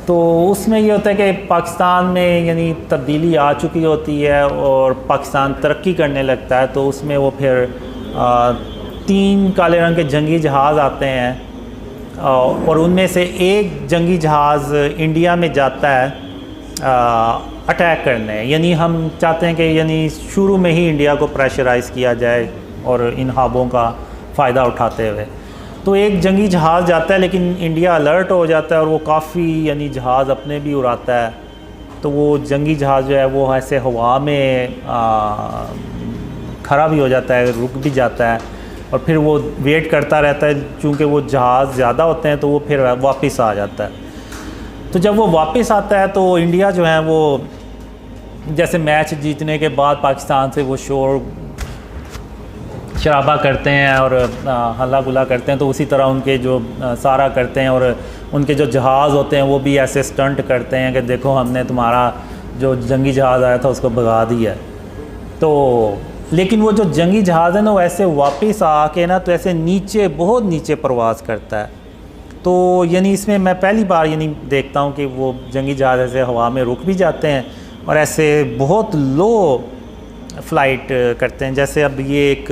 तो उसमें ये होता है कि पाकिस्तान में यानी तब्दीली आ चुकी होती है और पाकिस्तान तरक्की करने लगता है। तो उसमें वो फिर 3 काले रंग के जंगी जहाज़ आते हैं और उनमें से एक जंगी जहाज़ इंडिया में जाता है अटैक करने। यानी हम चाहते हैं कि यानी शुरू में ही इंडिया को प्रेशराइज़ किया जाए और इन ख्वाबों का फ़ायदा उठाते हुए। तो एक जंगी जहाज़ जाता है लेकिन इंडिया अलर्ट हो जाता है और वो काफ़ी यानी जहाज़ अपने भी उड़ाता है। तो वो जंगी जहाज़ जो है वो ऐसे हवा में खड़ा भी हो जाता है, रुक भी जाता है और फिर वो वेट करता रहता है। चूँकि वो जहाज़ ज़्यादा होते हैं तो वो फिर वापस आ जाता है। तो जब वो वापस आता है तो इंडिया जो है वो जैसे मैच जीतने के बाद पाकिस्तान से वो शोर शराबा करते हैं और हल्ला गुल्ला करते हैं, तो उसी तरह उनके जो सारा करते हैं और उनके जो जहाज़ होते हैं वो भी ऐसे स्टंट करते हैं कि देखो हमने तुम्हारा जो जंगी जहाज़ आया था उसको भगा दिया। तो लेकिन वो जो जंगी जहाज़ है ना वो ऐसे वापस आके ना तो ऐसे नीचे बहुत नीचे परवाज़ करता है। तो यानी इसमें मैं पहली बार यानी देखता हूँ कि वो जंगी जहाज़ ऐसे हवा में रुक भी जाते हैं और ऐसे बहुत लो फ्लाइट करते हैं। जैसे अब ये एक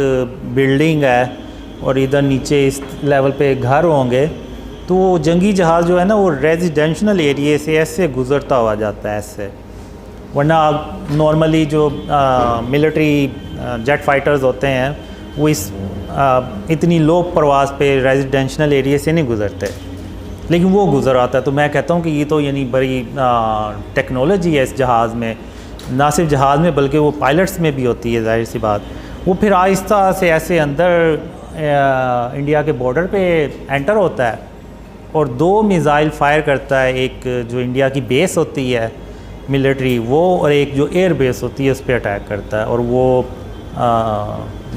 बिल्डिंग है और इधर नीचे इस लेवल पे घर होंगे, तो वो जंगी जहाज़ जो है ना वो रेजिडेंशल एरिए से ऐसे गुज़रता हुआ जाता है ऐसे। वरना नॉर्मली जो मिलिट्री जेट फाइटर्स होते हैं वो इतनी लो परवाज़ पे रेजिडेंशल एरिया से नहीं गुज़रते, लेकिन वो गुज़र आता है। तो मैं कहता हूँ कि ये तो यानी बड़ी टेक्नोलॉजी है इस जहाज़ में, ना सिर्फ जहाज़ में बल्कि वो पायलट्स में भी होती है, जाहिर सी बात। वो फिर आहिस्ता से ऐसे अंदर इंडिया के बॉर्डर पे एंटर होता है और 2 मिज़ाइल फायर करता है, एक जो इंडिया की बेस होती है मिलिट्री वो, और एक जो एयर बेस होती है उस पर अटैक करता है, और वो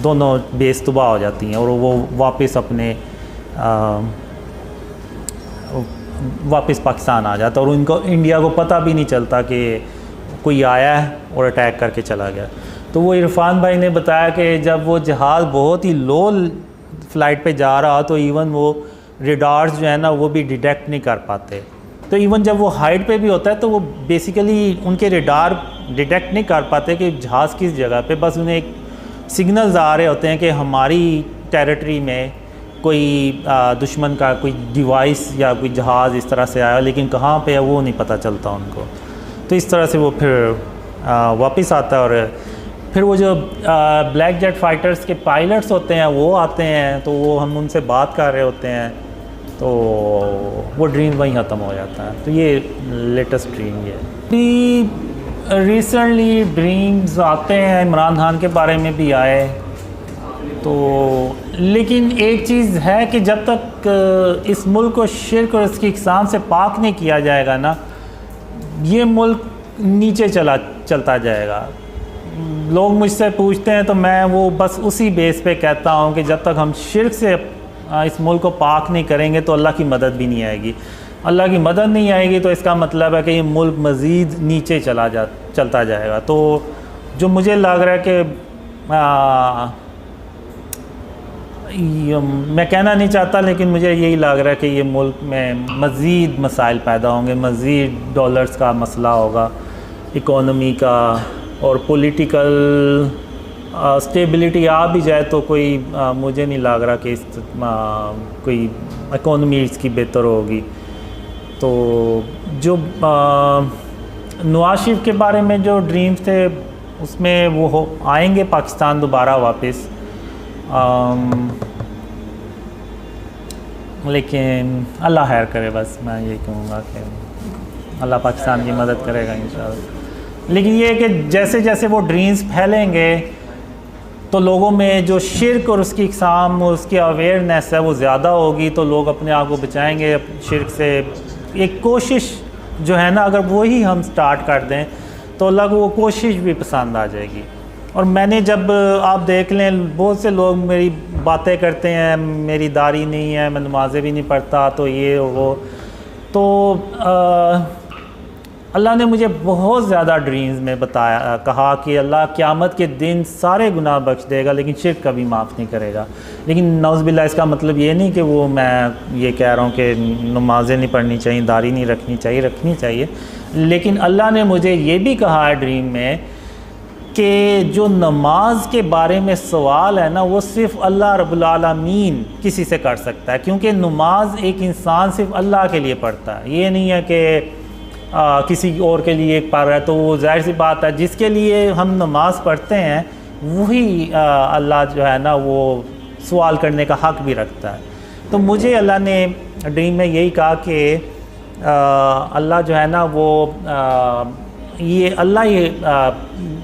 दोनों बेस तबाह हो जाती हैं और वो वापस अपने वापस पाकिस्तान आ जाता है और उनको इंडिया को पता भी नहीं चलता कि कोई आया है और अटैक करके चला गया। तो वो इरफान भाई ने बताया कि जब वो जहाज़ बहुत ही लो फ्लाइट पे जा रहा तो इवन वो रेडार्स जो है ना वो भी डिटेक्ट नहीं कर पाते। तो इवन जब वो हाइट पे भी होता है तो वो बेसिकली उनके रेडार डिटेक्ट नहीं कर पाते कि जहाज़ किस जगह पे, बस उन्हें एक सिग्नल्स आ रहे होते हैं कि हमारी टेरिटरी में कोई दुश्मन का कोई डिवाइस या कोई जहाज़ इस तरह से आया, लेकिन कहाँ पे है वो नहीं पता चलता उनको। तो इस तरह से वो फिर वापस आता है और फिर वो जो ब्लैक जेट फाइटर्स के पायलट्स होते हैं वो आते हैं, तो वो हम उनसे बात कर रहे होते हैं, तो वो ड्रीम वहीं ख़त्म हो जाता है। तो ये लेटेस्ट ड्रीम ये है। रिसेंटली ड्रीम्स आते हैं, इमरान खान के बारे में भी आए, तो लेकिन एक चीज़ है कि जब तक इस मुल्क को शिर्क और इसकी इक़साम से पाक नहीं किया जाएगा ना, ये मुल्क नीचे चलता जाएगा। लोग मुझसे पूछते हैं तो मैं वो बस उसी बेस पे कहता हूँ कि जब तक हम शिर्क से इस मुल्क को पाक नहीं करेंगे तो अल्लाह की मदद भी नहीं आएगी। अल्लाह की मदद नहीं आएगी तो इसका मतलब है कि ये मुल्क मज़ीद नीचे चलता जाएगा। तो जो मुझे लग रहा है कि मैं कहना नहीं चाहता, लेकिन मुझे यही लग रहा है कि ये मुल्क में मज़ीद मसाइल पैदा होंगे, मज़ीद डॉलर्स का मसला होगा, इकोनॉमी का और पॉलिटिकल स्टेबिलिटी आ भी जाए तो कोई मुझे नहीं लग रहा कि कोई इकोनॉमी इसकी बेहतर होगी। तो जो नवाज शरीफ के बारे में जो ड्रीम्स थे उसमें वो आएंगे पाकिस्तान दोबारा वापस, लेकिन अल्लाह खैर करे। बस मैं ये कहूँगा कि अल्लाह पाकिस्तान की मदद करेगा इंशाअल्लाह। लेकिन ये है कि जैसे जैसे वो ड्रीम्स फैलेंगे तो लोगों में जो शिर्क और उसकी इक़साम और उसकी अवेयरनेस है वो ज़्यादा होगी, तो लोग अपने आप को बचाएंगे शिर्क से। एक कोशिश जो है ना, अगर वही हम स्टार्ट कर दें तो अल्लाह को वो कोशिश भी पसंद आ जाएगी। और मैंने जब आप देख लें बहुत से लोग मेरी बातें करते हैं, मेरी दाढ़ी नहीं है, मैं नमाज़ें भी नहीं पढ़ता, तो ये वो, तो अल्लाह ने मुझे बहुत ज़्यादा ड्रीम्स में बताया, कहा कि अल्लाह क़यामत के दिन सारे गुनाह बख्श देगा लेकिन शिर्क कभी माफ़ नहीं करेगा। लेकिन नौज़ुबिल्लाह इसका मतलब ये नहीं कि वो मैं ये कह रहा हूँ कि नमाज़ें नहीं पढ़नी चाहिए, दाढ़ी नहीं रखनी चाहिए। लेकिन अल्लाह ने मुझे ये भी कहा है ड्रीम में कि जो नमाज के बारे में सवाल है ना वो सिर्फ़ अल्लाह रब्बुल आलमीन किसी से कर सकता है, क्योंकि नमाज एक इंसान सिर्फ़ अल्लाह के लिए पढ़ता है। ये नहीं है कि किसी और के लिए पढ़ रहा है, तो वो जाहिर सी बात है जिसके लिए हम नमाज पढ़ते हैं वही अल्लाह जो है ना वो सवाल करने का हक़ भी रखता है। तो मुझे अल्लाह ने ड्रीम में यही कहा कि अल्लाह जो है ना वो ये अल्लाह ही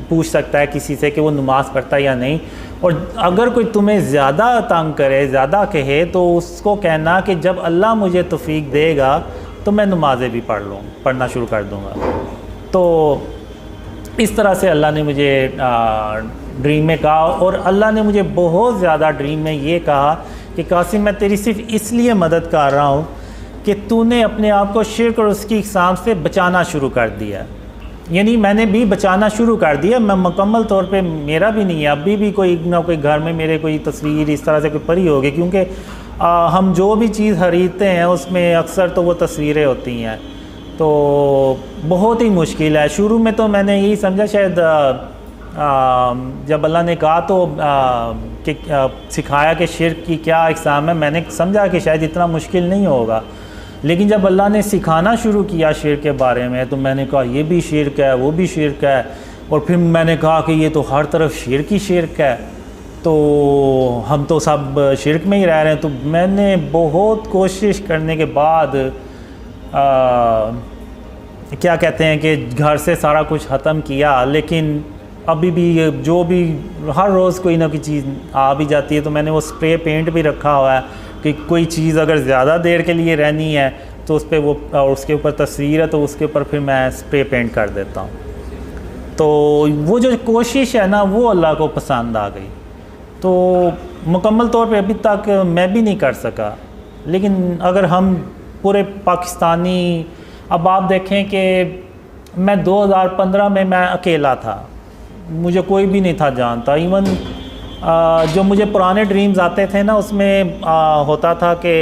पूछ सकता है किसी से कि वो नमाज़ पढ़ता है या नहीं। और अगर कोई तुम्हें ज़्यादा तंग करे, ज़्यादा कहे, तो उसको कहना कि जब अल्लाह मुझे तौफीक देगा तो मैं नमाज़ें भी पढ़ना शुरू कर दूँगा। तो इस तरह से अल्लाह ने मुझे ड्रीम में कहा। और अल्लाह ने मुझे बहुत ज़्यादा ड्रीम में ये कहा कि कासिम मैं तेरी सिर्फ़ इसलिए मदद कर रहा हूँ कि तूने अपने आप को शिर्क और उसकी इक़साम से बचाना शुरू कर दिया। यानी मैंने भी बचाना शुरू कर दिया। मैं मुकम्मल तौर पे मेरा भी नहीं है, अभी भी कोई ना कोई घर में मेरे कोई तस्वीर इस तरह से कोई पड़ी होगी, क्योंकि हम जो भी चीज़ खरीदते हैं उसमें अक्सर तो वो तस्वीरें होती हैं। तो बहुत ही मुश्किल है। शुरू में तो मैंने यही समझा शायद जब अल्लाह ने कहा तो कि सिखाया कि शिर्क की क्या इक़साम है, मैंने समझा कि शायद इतना मुश्किल नहीं होगा। लेकिन जब अल्लाह ने सिखाना शुरू किया शिर्क के बारे में तो मैंने कहा ये भी शिर्क है, वो भी शिर्क है, और फिर मैंने कहा कि ये तो हर तरफ शिर्क ही शिर्क है, तो हम तो सब शिर्क में ही रह रहे हैं। तो मैंने बहुत कोशिश करने के बाद क्या कहते हैं कि घर से सारा कुछ ख़त्म किया, लेकिन अभी भी जो भी हर रोज़ कोई ना कोई चीज़ आ भी जाती है। तो मैंने वो स्प्रे पेंट भी रखा हुआ है कि कोई चीज़ अगर ज़्यादा देर के लिए रहनी है तो उस पर वो और उसके ऊपर तस्वीर है तो उसके ऊपर फिर मैं स्प्रे पेंट कर देता हूँ। तो वो जो कोशिश है ना वो अल्लाह को पसंद आ गई। तो मुकम्मल तौर पे अभी तक मैं भी नहीं कर सका, लेकिन अगर हम पूरे पाकिस्तानी, अब आप देखें कि मैं 2015 में मैं अकेला था, मुझे कोई भी नहीं था जानता। इवन जो मुझे पुराने ड्रीम्स आते थे ना उसमें होता था कि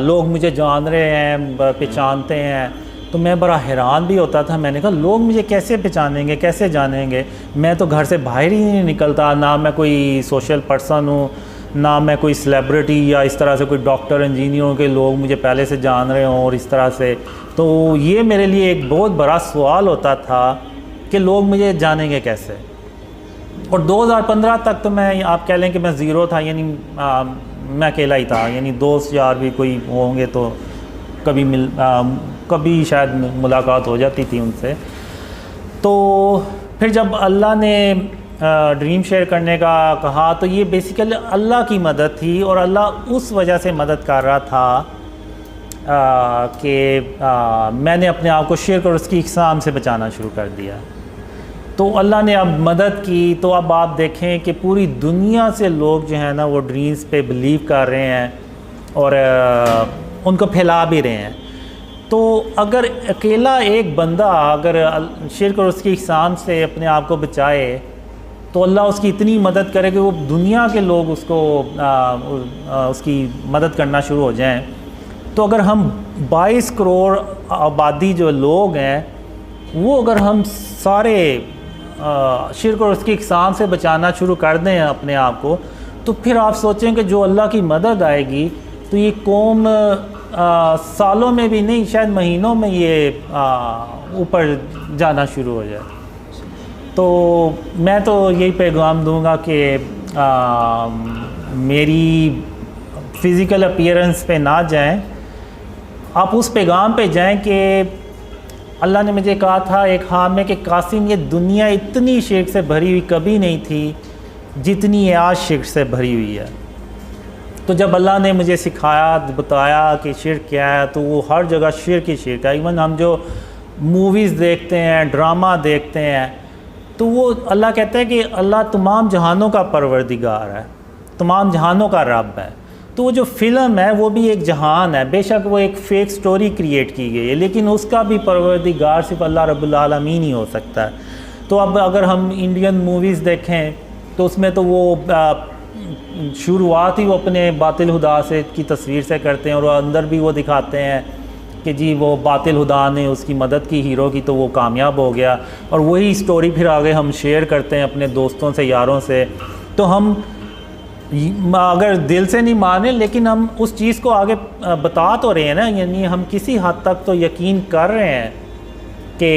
लोग मुझे जान रहे हैं, पहचानते हैं, तो मैं बड़ा हैरान भी होता था। मैंने कहा लोग मुझे कैसे पहचानेंगे, कैसे जानेंगे, मैं तो घर से बाहर ही नहीं निकलता, ना मैं कोई सोशल पर्सन हूँ, ना मैं कोई सेलिब्रिटी या इस तरह से कोई डॉक्टर इंजीनियरों के लोग मुझे पहले से जान रहे हों और इस तरह से। तो ये मेरे लिए एक बहुत बड़ा सवाल होता था कि लोग मुझे जानेंगे कैसे। और 2015 तक तो मैं, आप कह लें कि मैं ज़ीरो था, यानी मैं अकेला ही था, यानी दोस्त यार भी कोई होंगे तो कभी शायद मुलाकात हो जाती थी उनसे। तो फिर जब अल्लाह ने ड्रीम शेयर करने का कहा तो ये बेसिकली अल्लाह की मदद थी, और अल्लाह उस वजह से मदद कर रहा था कि मैंने अपने आप को शिर्क और उसकी इक़साम से बचाना शुरू कर दिया। तो अल्लाह ने अब मदद की। तो अब आप देखें कि पूरी दुनिया से लोग जो हैं ना वो ड्रीम्स पे बिलीव कर रहे हैं और उनको फैला भी रहे हैं। तो अगर अकेला एक बंदा अगर शिर्क और उसकी इक़साम से अपने आप को बचाए तो अल्लाह उसकी इतनी मदद करे कि वो दुनिया के लोग उसको उसकी मदद करना शुरू हो जाएं। तो अगर हम 22 करोड़ आबादी जो लोग हैं वो अगर हम सारे शिर्क और उसकी इक़साम से बचाना शुरू कर दें अपने आप को, तो फिर आप सोचें कि जो अल्लाह की मदद आएगी तो ये कौम सालों में भी नहीं शायद महीनों में ये ऊपर जाना शुरू हो जाए। तो मैं तो यही पैगाम दूंगा कि मेरी फ़िज़िकल अपीयरेंस पे ना जाएं, आप उस पैगाम पे जाएं कि अल्लाह ने मुझे कहा था एक ख्वाब में कि कासिम ये दुनिया इतनी शिर्क से भरी हुई कभी नहीं थी जितनी ये आज शिर्क से भरी हुई है। तो जब अल्लाह ने मुझे सिखाया, बताया कि शिर्क क्या है, तो वो हर जगह शिर्क ही शिर्क है। इवन हम जो मूवीज़ देखते हैं, ड्रामा देखते हैं, तो वो अल्लाह कहता है कि अल्लाह तमाम जहानों का परवरदिगार है, तमाम जहानों का रब है। तो वो जो फ़िल्म है वो भी एक जहान है, बेशक वो एक फ़ेक स्टोरी क्रिएट की गई है, लेकिन उसका भी परवरदिगार सिर्फ अल्लाह रब्बुल आलमीन ही हो सकता है। तो अब अगर हम इंडियन मूवीज़ देखें तो उसमें तो वो शुरुआत ही वो अपने बातिल हुदा से की तस्वीर से करते हैं, और अंदर भी वो दिखाते हैं कि जी वो बातिल हुदा ने उसकी मदद की हीरो की तो वो कामयाब हो गया, और वही स्टोरी फिर आगे हम शेयर करते हैं अपने दोस्तों से, यारों से। तो हम अगर दिल से नहीं माने लेकिन हम उस चीज़ को आगे बता तो रहे हैं ना, यानी हम किसी हद तक तो यकीन कर रहे हैं कि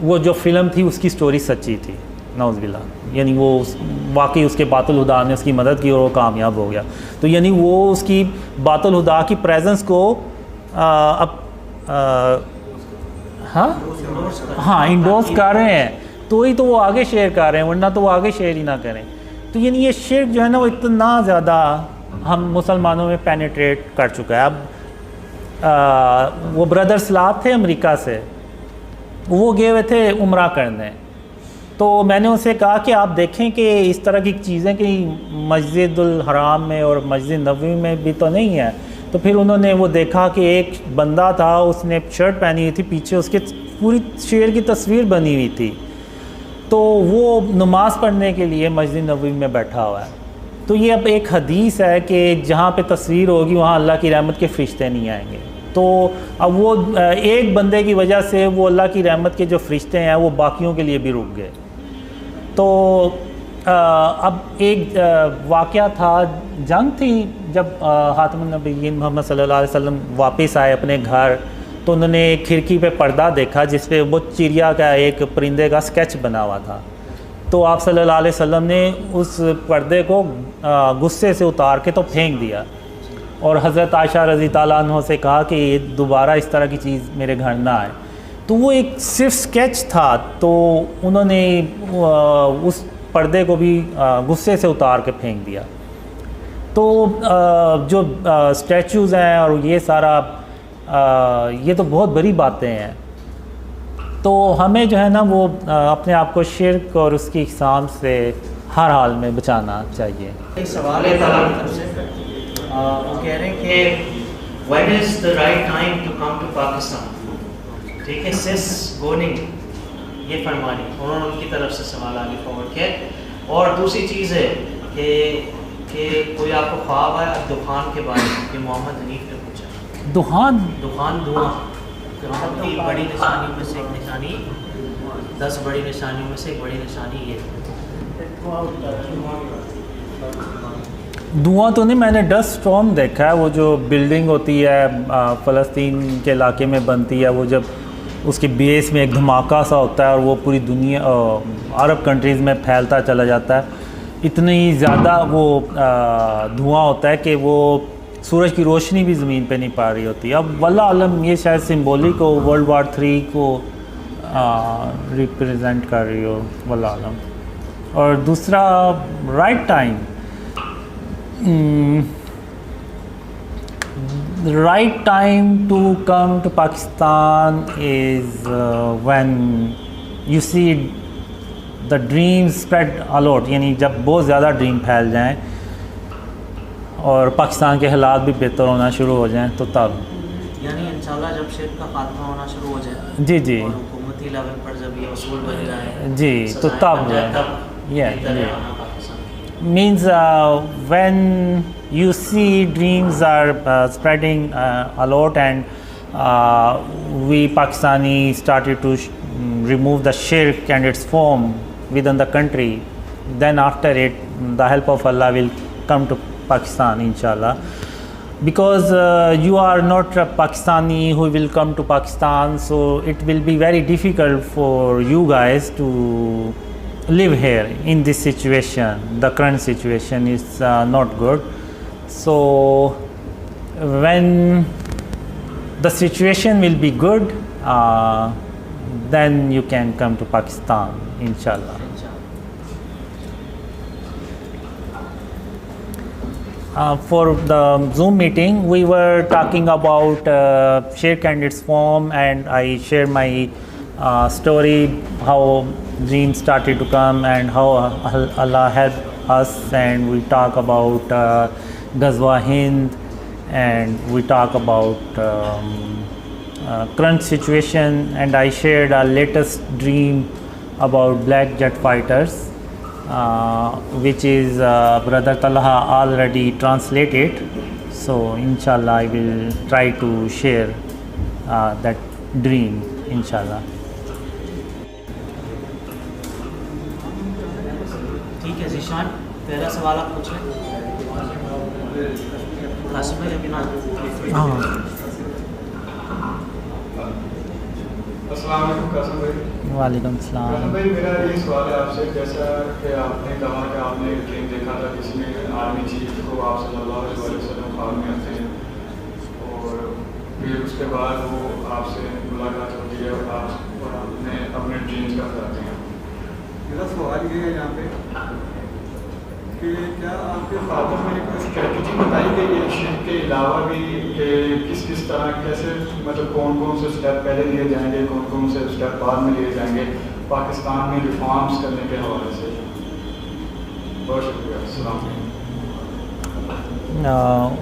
वो जो फ़िल्म थी उसकी स्टोरी सच्ची थी, नौज़बिल्लाह, यानी वो वाकई उसके बातिल हुदा ने उसकी मदद की और वो कामयाब हो गया। तो यानी वो उसकी बातिल हुदा की प्रेजेंस को हाँ इंडोर्स कर रहे हैं, तो ही तो वो आगे शेयर कर रहे हैं, वरना तो वो आगे शेयर ही ना करें। तो यानी ये शिर्क जो है ना वो इतना ज़्यादा हम मुसलमानों में पेनिट्रेट कर चुका है। अब वो ब्रदर सलाब थे अमेरिका से, वो गए हुए थे उम्रा करने, तो मैंने उनसे कहा कि आप देखें कि इस तरह की चीज़ें कि मस्जिदुल हराम में और मस्जिद नबवी में भी तो नहीं है। तो फिर उन्होंने वो देखा कि एक बंदा था, उसने शर्ट पहनी हुई थी, पीछे उसके पूरी शेर की तस्वीर बनी हुई थी। तो वो नमाज़ पढ़ने के लिए मस्जिद नबवी में बैठा हुआ है। तो ये अब एक हदीस है कि जहाँ पे तस्वीर होगी वहाँ अल्लाह की रहमत के फ़रिश्ते नहीं आएंगे। तो अब वो एक बंदे की वजह से वो अल्लाह की रहमत के जो फ़रिश्ते हैं वो बाकियों के लिए भी रुक गए। तो अब एक वाक़या था, जंग थी, जब ख़ातमुन नबिय्यीन मोहम्मद सल्लल्लाहु अलैहि वसल्लम वापस आए अपने घर, तो उन्होंने खिड़की पे पर्दा देखा जिस पे वो चिड़िया का एक परिंदे का स्केच बना हुआ था। तो आप सल्लल्लाहु अलैहि वसल्लम ने उस पर्दे को गुस्से से उतार के तो फेंक दिया और हज़रत आयशा रज़ी ताला अन्हा से कहा कि दोबारा इस तरह की चीज़ मेरे घर ना आए। तो वो एक सिर्फ स्केच था, तो उन्होंने उस पर्दे को भी गुस्से से उतार के फेंक दिया। तो जो स्टैचूज़ हैं और ये सारा ये तो बहुत बड़ी बातें हैं। तो हमें जो है ना वो अपने आप को शिर्क और उसकी इक़साम से हर हाल में बचाना चाहिए। एक सवाल है तरफ से, वो कह रहे हैं कि when is the right time to come to Pakistan. ठीक है, सिस गोनिंग ये फरमानी, उन्होंने उनकी तरफ से सवाल आगे फॉरवर्ड किया। और दूसरी चीज़ है कि कोई आपको ख्वाब है दुखान के बारे में कि मोहम्मद हनीफ ने पूछा। दुखान धुआं की बड़ी निशानी में से एक निशानी, 10 बड़ी निशानियों में से एक बड़ी निशानी ये। धुआं तो नहीं, मैंने डस्ट स्टॉर्म देखा है। वो जो बिल्डिंग होती है फ़लस्तीन के इलाके में बनती है, वो जब उसके बेस में एक धमाका सा होता है और वो पूरी दुनिया अरब कंट्रीज़ में फैलता चला जाता है। इतनी ज़्यादा वो धुआं होता है कि वो सूरज की रोशनी भी ज़मीन पे नहीं पा रही होती। अब वल्लाह आलम ये शायद सिंबॉलिक हो, वर्ल्ड वार 3 को रिप्रेजेंट कर रही हो, वल्लाह आलम। और दूसरा right time, the right time to come to Pakistan is when you see the dreams spread a lot, यानी जब बहुत ज़्यादा ड्रीम फैल जाएं और पाकिस्तान के हालात भी बेहतर होना शुरू हो जाएं, तो तब यानी इंशाल्लाह जब शिर्क का खात्मा होना शुरू हो जाए, जी जी, और हुकूमती लेवल पर जब ये उसूल बन जाए जी, तो तब means when you see dreams are spreading a lot and we Pakistani started to remove the shirk and its form within the country, then after it the help of Allah will come to Pakistan inshallah, because you are not a Pakistani who will come to Pakistan, so it will be very difficult for you guys to live here in this situation. The current situation is not good. So when the situation will be good, then you can come to Pakistan inshallah. For the Zoom meeting, we were talking about shirk and its form, and I shared my story, how dreams started to come and how Allah helped us, and we talk about Ghazwa Hind, and we talk about current situation, and I shared our latest dream about black jet fighters, which is Brother Talha already translated. So inshallah I will try to share that dream inshallah. ठीक है ज़ीशान, पहला सवाल आप पूछ लें। कासिम भाई अभी ना। हाँ, अस्सलाम वालेकुम कासिम भाई। वालेकुम सलाम। कासिम भाई, मेरा ये सवाल है आपसे, जैसा कि आपने कहा कि आपने ड्रीम देखा था जिसमें आर्मी चीफ को आप सल्लल्लाहु अलैहि वसल्लम ख्वाब में आते हैं, और फिर उसके बाद वो आपसे मुलाकात होती है और आपने अपने ड्रीम्स का बताते हैं। मेरा सवाल ये है यहाँ पे कि क्या आपके फादर में कोई स्ट्रेटजी बताई गई है शिर्क के अलावा भी, कि किस तरह कैसे, मतलब कौन से स्टेप पहले लिए जाएंगे, कौन से स्टेप बाद में लिए जाएंगे पाकिस्तान में रिफॉर्म्स करने के हवाले से? बहुत शुक्रिया। अस्सलाम वालेकुम।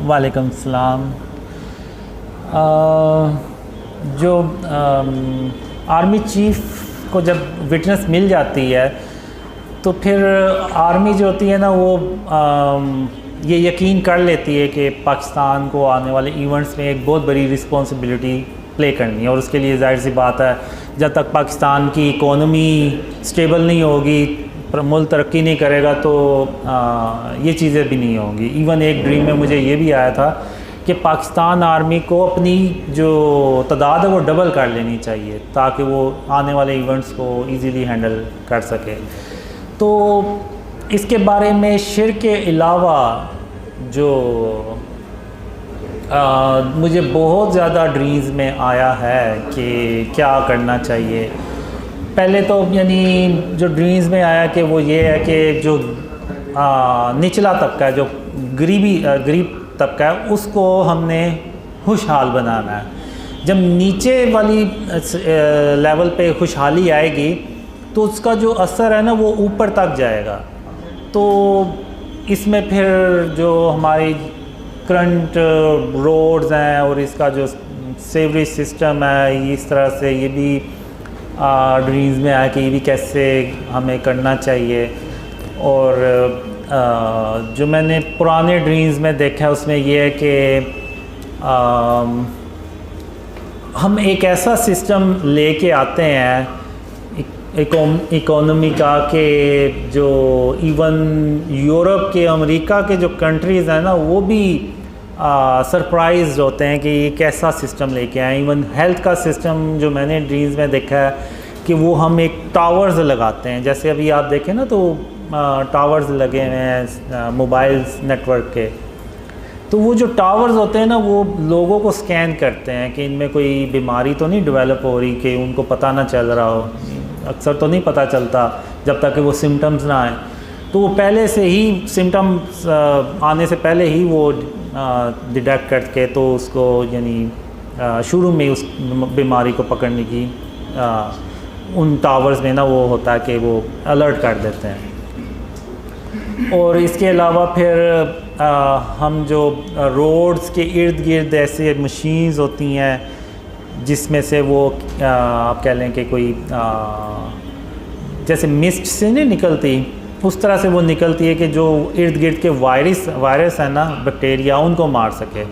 वालेकुम सलाम। जो आर्मी चीफ को जब विटनेस मिल जाती है तो फिर आर्मी जो होती है ना वो ये यकीन कर लेती है कि पाकिस्तान को आने वाले इवेंट्स में एक बहुत बड़ी रिस्पॉन्सिबिलिटी प्ले करनी है, और उसके लिए जाहिर सी बात है जब तक पाकिस्तान की इकोनॉमी स्टेबल नहीं होगी, मुल्क तरक्की नहीं करेगा तो ये चीज़ें भी नहीं होंगी। इवन एक ड्रीम में मुझे ये भी आया था कि पाकिस्तान आर्मी को अपनी जो तादाद है वो डबल कर लेनी चाहिए ताकि वो आने वाले इवेंट्स को इजीली हैंडल कर सके। तो इसके बारे में शिर्क के अलावा जो मुझे बहुत ज़्यादा ड्रीम्स में आया है कि क्या करना चाहिए। पहले तो यानी जो ड्रीम्स में आया कि वो ये है कि जो निचला तबका है, जो गरीब तबका है, उसको हमने खुशहाल बनाना है। जब नीचे वाली लेवल पे खुशहाली आएगी तो उसका जो असर है ना वो ऊपर तक जाएगा। तो इसमें फिर जो हमारी करंट रोड्स हैं और इसका जो सेवरेज सिस्टम है, इस तरह से ये भी ड्रीम्स में आया कि ये भी कैसे हमें करना चाहिए। और जो मैंने पुराने ड्रीम्स में देखा है उसमें ये है कि हम एक ऐसा सिस्टम लेके आते हैं इकोनॉमी का कि जो इवन यूरोप के, अमेरिका के जो कंट्रीज़ हैं ना वो भी सरप्राइज होते हैं कि ये कैसा सिस्टम लेके आए। इवन हेल्थ का सिस्टम जो मैंने ड्रीम्स में देखा है कि वो हम एक टावर्स लगाते हैं, जैसे अभी आप देखें ना तो टावर्स लगे हुए हैं मोबाइल नेटवर्क के, तो वो जो टावर्स होते हैं ना वो लोगों को स्कैन करते हैं कि इनमें कोई बीमारी तो नहीं डेवलप हो रही, कि उनको पता ना चल रहा हो। अक्सर तो नहीं पता चलता जब तक कि वो सिम्टम्स ना आए, तो वो पहले से ही सिम्टम्स आने से पहले ही वो डिटेक्ट करके तो उसको यानी शुरू में उस बीमारी को पकड़ने की उन टावर्स में ना वो होता है कि वो अलर्ट कर देते हैं। और इसके अलावा फिर हम जो रोड्स के इर्द गिर्द ऐसे मशीन्स होती हैं जिसमें से वो आप कह लें कि कोई जैसे मिस्ट से नहीं निकलती, उस तरह से वो निकलती है कि जो इर्द गिर्द के वायरस है ना, बैक्टीरिया, उनको मार सके।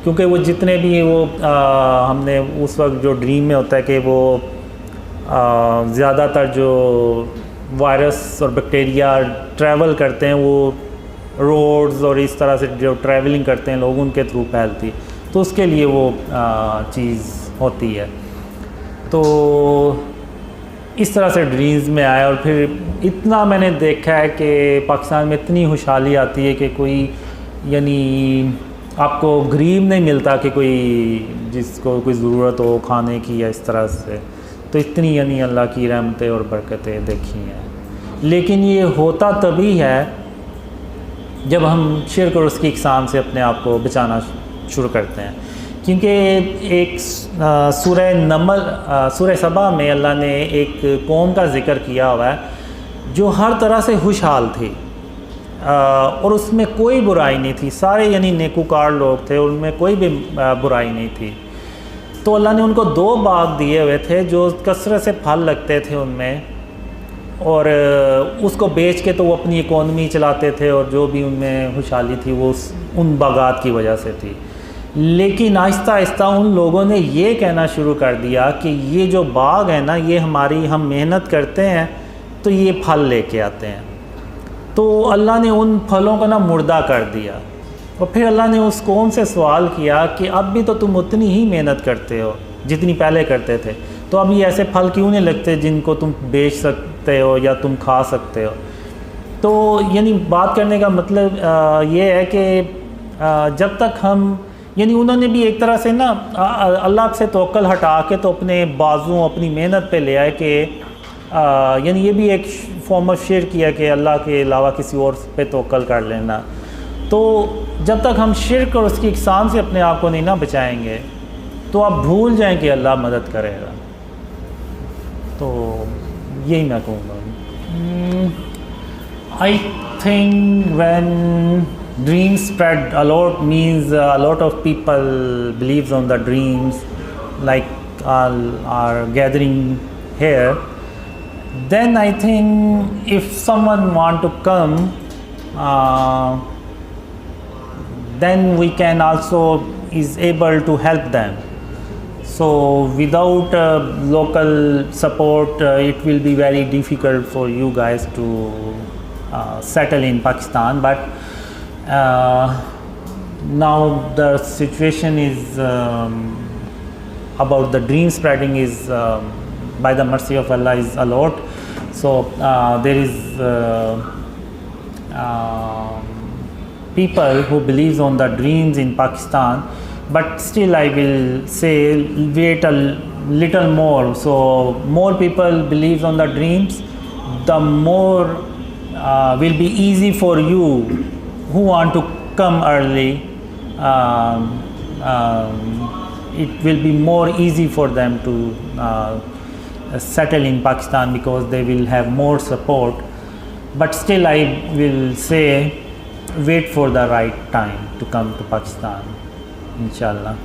क्योंकि वो जितने भी वो हमने उस वक्त जो ड्रीम में होता है कि वो ज़्यादातर जो वायरस और बैक्टीरिया ट्रैवल करते हैं वो रोड्स और इस तरह से जो ट्रैवलिंग करते हैं लोग उनके थ्रू फैलती, तो उसके लिए वो चीज़ होती है। तो इस तरह से ड्रीम्स में आया। और फिर इतना मैंने देखा है कि पाकिस्तान में इतनी खुशहाली आती है कि कोई यानी आपको गरीब नहीं मिलता कि कोई जिसको कोई ज़रूरत हो खाने की या इस तरह से, तो इतनी यानी अल्लाह की रहमतें और बरकतें देखी हैं। लेकिन ये होता तभी है जब हम शिर्क और उसकी इक़साम से अपने आप को बचाना शुरू करते हैं। क्योंकि एक सूरह सबा में अल्लाह ने एक कौम का ज़िक्र किया हुआ है जो हर तरह से खुशहाल थी और उसमें कोई बुराई नहीं थी, सारे यानी नेकूकार लोग थे, उनमें कोई भी बुराई नहीं थी। तो अल्लाह ने उनको 2 बाग दिए हुए थे जो कसरत से फल लगते थे उनमें, और उसको बेच के तो वो अपनी इकोनॉमी चलाते थे और जो भी उनमें खुशहाली थी वो उन बागात की वजह से थी। लेकिन आहिस्ता आहिस्ता उन लोगों ने ये कहना शुरू कर दिया कि ये जो बाग है ना, ये हम मेहनत करते हैं तो ये फल लेके आते हैं। तो अल्लाह ने उन फलों को ना मुर्दा कर दिया। और फिर अल्लाह ने उस कौम से सवाल किया कि अब भी तो तुम उतनी ही मेहनत करते हो जितनी पहले करते थे, तो अब ये ऐसे फल क्यों नहीं लगते जिनको तुम बेच सकते हो या तुम खा सकते हो। तो यानी बात करने का मतलब ये है कि जब तक हम यानी उन्होंने भी एक तरह से ना अल्लाह से तवक्कल हटा के तो अपने बाजुओं अपनी मेहनत पे ले आए कि यानी ये भी एक फॉर्म ऑफ शिर्क किया कि अल्लाह के अलावा किसी और पे तवक्कल कर लेना। तो जब तक हम शिर्क और उसकी इक़साम से अपने आप को नहीं ना बचाएंगे तो आप भूल जाएं कि अल्लाह मदद करेगा। तो यही मैं कहूँगा। I think when dreams spread a lot means a lot of people believes on the dreams, like are gathering here, then I think if someone want to come, then we can also is able to help them. So without local support, it will be very difficult for you guys to settle in Pakistan. But now the situation is about the dream spreading is by the mercy of Allah is a lot. So there is people who believes on the dreams in Pakistan, but still I will say wait a little more. So more people believes on the dreams, the more will be easy for you who want to come early. It will be more easy for them to settle in Pakistan because they will have more support. But still I will say wait for the right time to come to Pakistan, inshallah.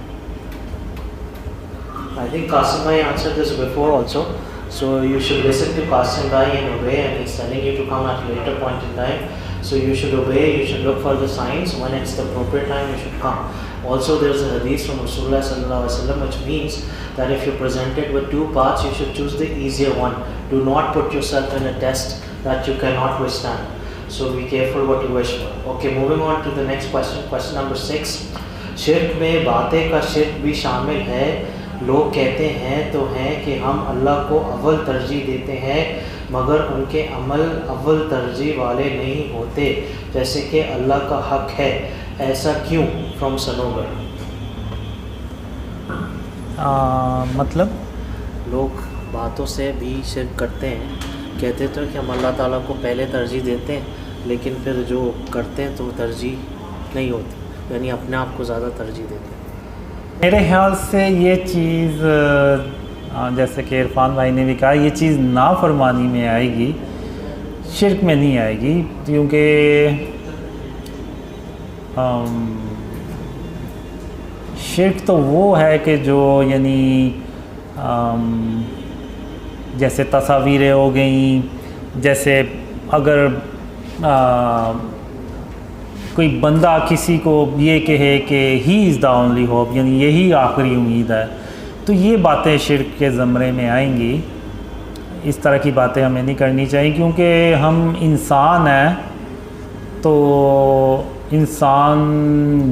I think Qasim Bhai answered this before also. So you should listen to Qasim Bhai and obey, and he's telling you to come at a later point in time. So you should obey, you should look for the signs. When it's the appropriate time, you should come. Also, there's a hadith from Rasulullah sallallahu alaihi wasallam, which means that if you're presented with two paths, you should choose the easier one. Do not put yourself in a test that you cannot withstand. So be careful what you wish for. Okay, moving on to the next question. Question number 6. शिर्क में बातें का शिर्क भी शामिल है. लोग कहते हैं तो हैं कि हम अल्लाह को अव्वल तरजीह देते हैं, मगर उनके अमल अव्वल तरजीह वाले नहीं होते, जैसे कि अल्लाह का हक है. ऐसा क्यों? फ्रॉम सनोवर. मतलब लोग बातों से भी शिर्क करते हैं, कहते तो कि हम अल्लाह ताला को पहले तरजीह देते हैं, लेकिन फिर जो करते हैं तो तरजीह नहीं होती, यानी अपने आप को ज़्यादा तरजीह देते हैं. मेरे ख्याल से ये चीज़ जैसे कि इरफान भाई ने भी कहा, ये चीज़ नाफरमानी में आएगी, शिर्क में नहीं आएगी. क्योंकि शिर्क तो वो है कि जो यानी जैसे तस्वीरें हो गई, जैसे अगर कोई बंदा किसी को ये कहे कि he is the only hope, यानी यही आखिरी उम्मीद है, तो ये बातें शिर्क के ज़मरे में आएंगी. इस तरह की बातें हमें नहीं करनी चाहिए, क्योंकि हम इंसान हैं, तो इंसान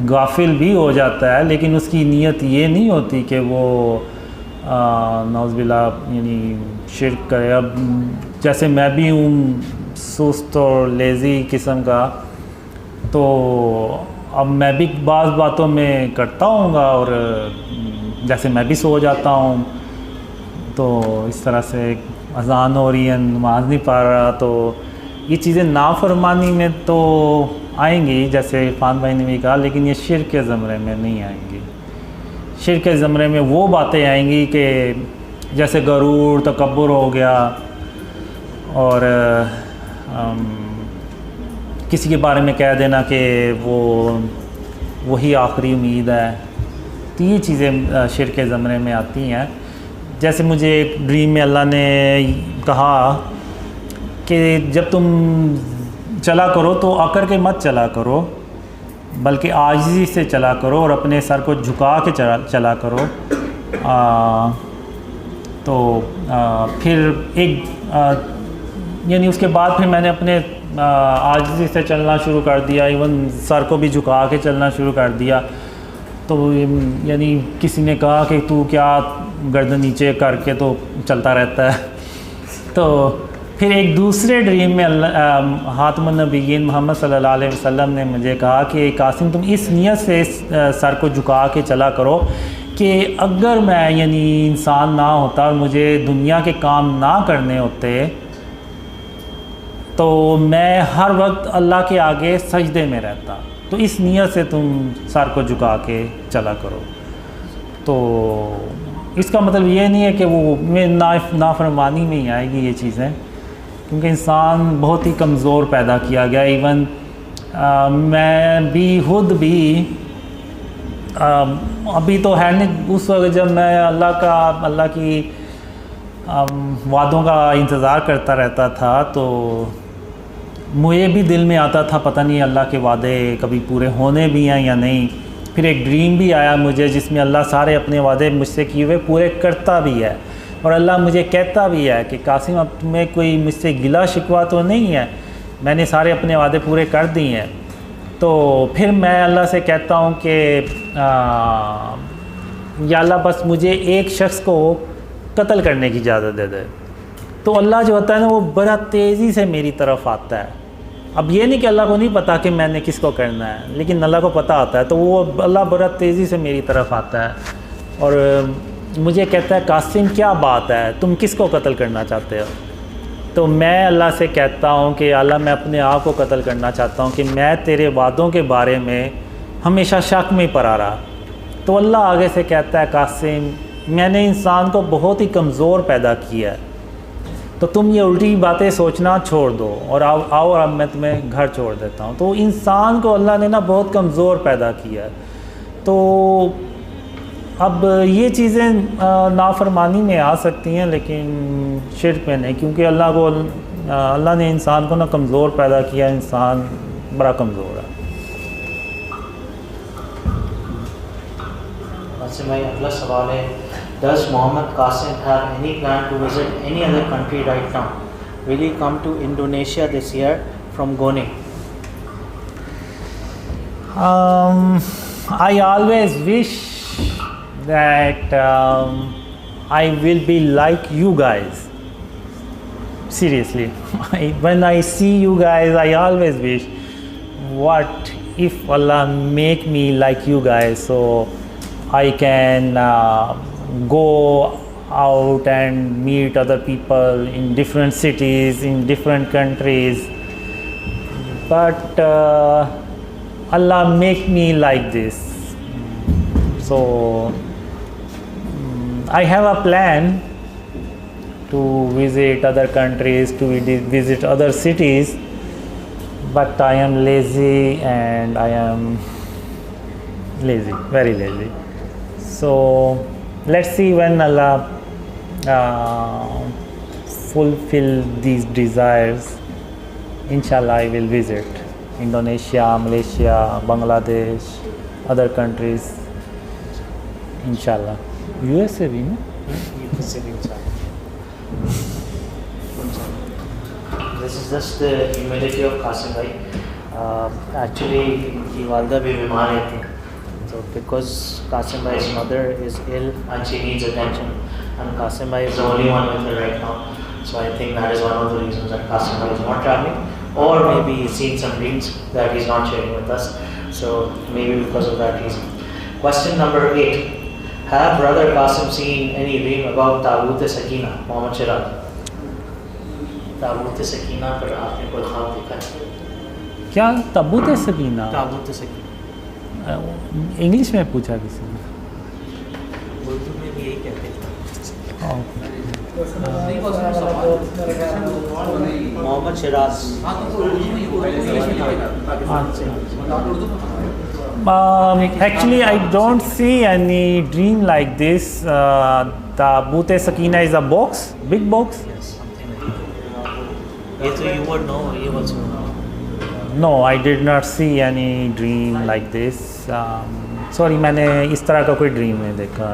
गाफिल भी हो जाता है, लेकिन उसकी नीयत ये नहीं होती कि वो नौज़बिल्ला यानी शिर्क करे. अब जैसे मैं भी हूँ सुस्त और लेज़ी किस्म का, तो अब मैं भी बाज़ बातों में करता हूँगा, और जैसे मैं भी सो जाता हूँ, तो इस तरह से अज़ान हो रही है, नमाज़ नहीं पढ़ रहा, तो ये चीज़ें नाफरमानी में तो आएंगी, जैसे इरफान भाई ने भी कहा, लेकिन ये शिर्क के ज़मरे में नहीं आएंगी. शिर्क के ज़मरे में वो बातें आएंगी कि जैसे गरूर, तकब्बुर हो गया, और किसी के बारे में कह देना कि वो वही आखिरी उम्मीद है. तो ये चीज़ें शिर्क के ज़मरे में आती हैं. जैसे मुझे एक ड्रीम में अल्लाह ने कहा कि जब तुम चला करो तो अकड़ के मत चला करो, बल्कि आजिज़ी से चला करो और अपने सर को झुका के चला करो. फिर एक यानी उसके बाद फिर मैंने अपने आजिज़ी से चलना शुरू कर दिया, इवन सर को भी झुका के चलना शुरू कर दिया. तो यानी किसी ने कहा कि तू क्या गर्दन नीचे करके तो चलता रहता है. तो फिर एक दूसरे ड्रीम में हातिमुन नबिय्यीन मोहम्मद सल्लल्लाहु अलैहि वसल्लम ने मुझे कहा कि कासिम तुम इस नियत से सर को झुका के चला करो कि अगर मैं यानी इंसान ना होता और मुझे दुनिया के काम ना करने होते, तो मैं हर वक्त अल्लाह के आगे सजदे में रहता. तो इस नियत से तुम सर को झुका के चला करो. तो इसका मतलब ये नहीं है कि वो में नाफरमानी में ही आएगी ये चीज़ें, क्योंकि इंसान बहुत ही कमज़ोर पैदा किया गया. इवन मैं भी खुद भी अभी तो है नहीं, उस वक्त जब मैं अल्लाह की वादों का इंतज़ार करता रहता था तो मुझे भी दिल में आता था पता नहीं अल्लाह के वादे कभी पूरे होने भी हैं या नहीं। फिर एक ड्रीम भी आया मुझे जिसमें अल्लाह सारे अपने वादे मुझसे किए हुए पूरे करता भी है, और अल्लाह मुझे कहता भी है कि कासिम अब तुम्हें कोई मुझसे गिला शिकवा तो नहीं है, मैंने सारे अपने वादे पूरे कर दिए हैं। तो फिर मैं अल्लाह से कहता हूँ कि या अल्लाह बस मुझे एक शख्स को कत्ल करने की इजाज़त दे दे। तो अल्लाह जो होता है ना वो बड़ा तेज़ी से मेरी तरफ आता है। अब ये नहीं कि अल्लाह को नहीं पता कि मैंने किसको करना है, लेकिन अल्लाह को पता होता है, तो वो अल्लाह बड़ा तेज़ी से मेरी तरफ आता है और मुझे कहता है कासिम क्या बात है, तुम किसको कत्ल करना चाहते हो। तो मैं अल्लाह से कहता हूँ कि अल्लाह मैं अपने आप को कत्ल करना चाहता हूँ कि मैं तेरे वादों के बारे में हमेशा शक में पड़ा रहा। तो अल्लाह आगे से कहता है कासिम मैंने इंसान को बहुत ही कमज़ोर पैदा किया है, तो तुम ये उल्टी बातें सोचना छोड़ दो और आओ अब मैं तुम्हें घर छोड़ देता हूँ। तो इंसान को अल्लाह ने ना बहुत कमज़ोर पैदा किया है। तो अब ये चीज़ें नाफरमानी में आ सकती हैं लेकिन शिर्क में नहीं, क्योंकि अल्लाह ने इंसान को ना कमज़ोर पैदा किया, इंसान बड़ा कमज़ोर है। अच्छा भाई अगला सवाल है, Does Mohammed Qasim have any plan to visit any other country right now? Will he come to Indonesia this year from Gone? I always wish that I will be like you guys. Seriously, when I see you guys, I always wish, what if Allah make me like you guys, so I can go out and meet other people in different cities, in different countries. But Allah make me like this. So I have a plan to visit other countries, to visit other cities, but I am lazy and I am lazy, very lazy. So let's see when Allah fulfill these desires. Inshallah I will visit Indonesia, Malaysia, Bangladesh, other countries. Inshallah. USA भी ना? This is just the humility of Qasim bhai. Actually इनकी वालदा भी बीमार रहती हैं, so because Qasim bhai's mother is ill and she needs attention, and Qasim bhai is the only one with her right now. So I think that is one of the reasons that Qasim bhai is not traveling, or maybe he's seen some dreams that he's not sharing with us. So maybe because of that reason. Question number 8. Have brother Qasim seen any dream about Tabut Sakina, Mohammed Shiraz? Tabut Sakina पर आपने कोई ख्वाब देखा है? क्या ताबूत सकीना? ताबूत Sakina English में पूछा किसी ने? उर्दू में भी यही कहते हैं। Mohammad Siraj. Actually, I don't see any dream like this. Tabut Sakina is a box, big box. Yes, something like that. ये तो you would know, ये also know. No, I did not see any dream like this. Sorry, मैंने इस तरह का कोई dream नहीं देखा।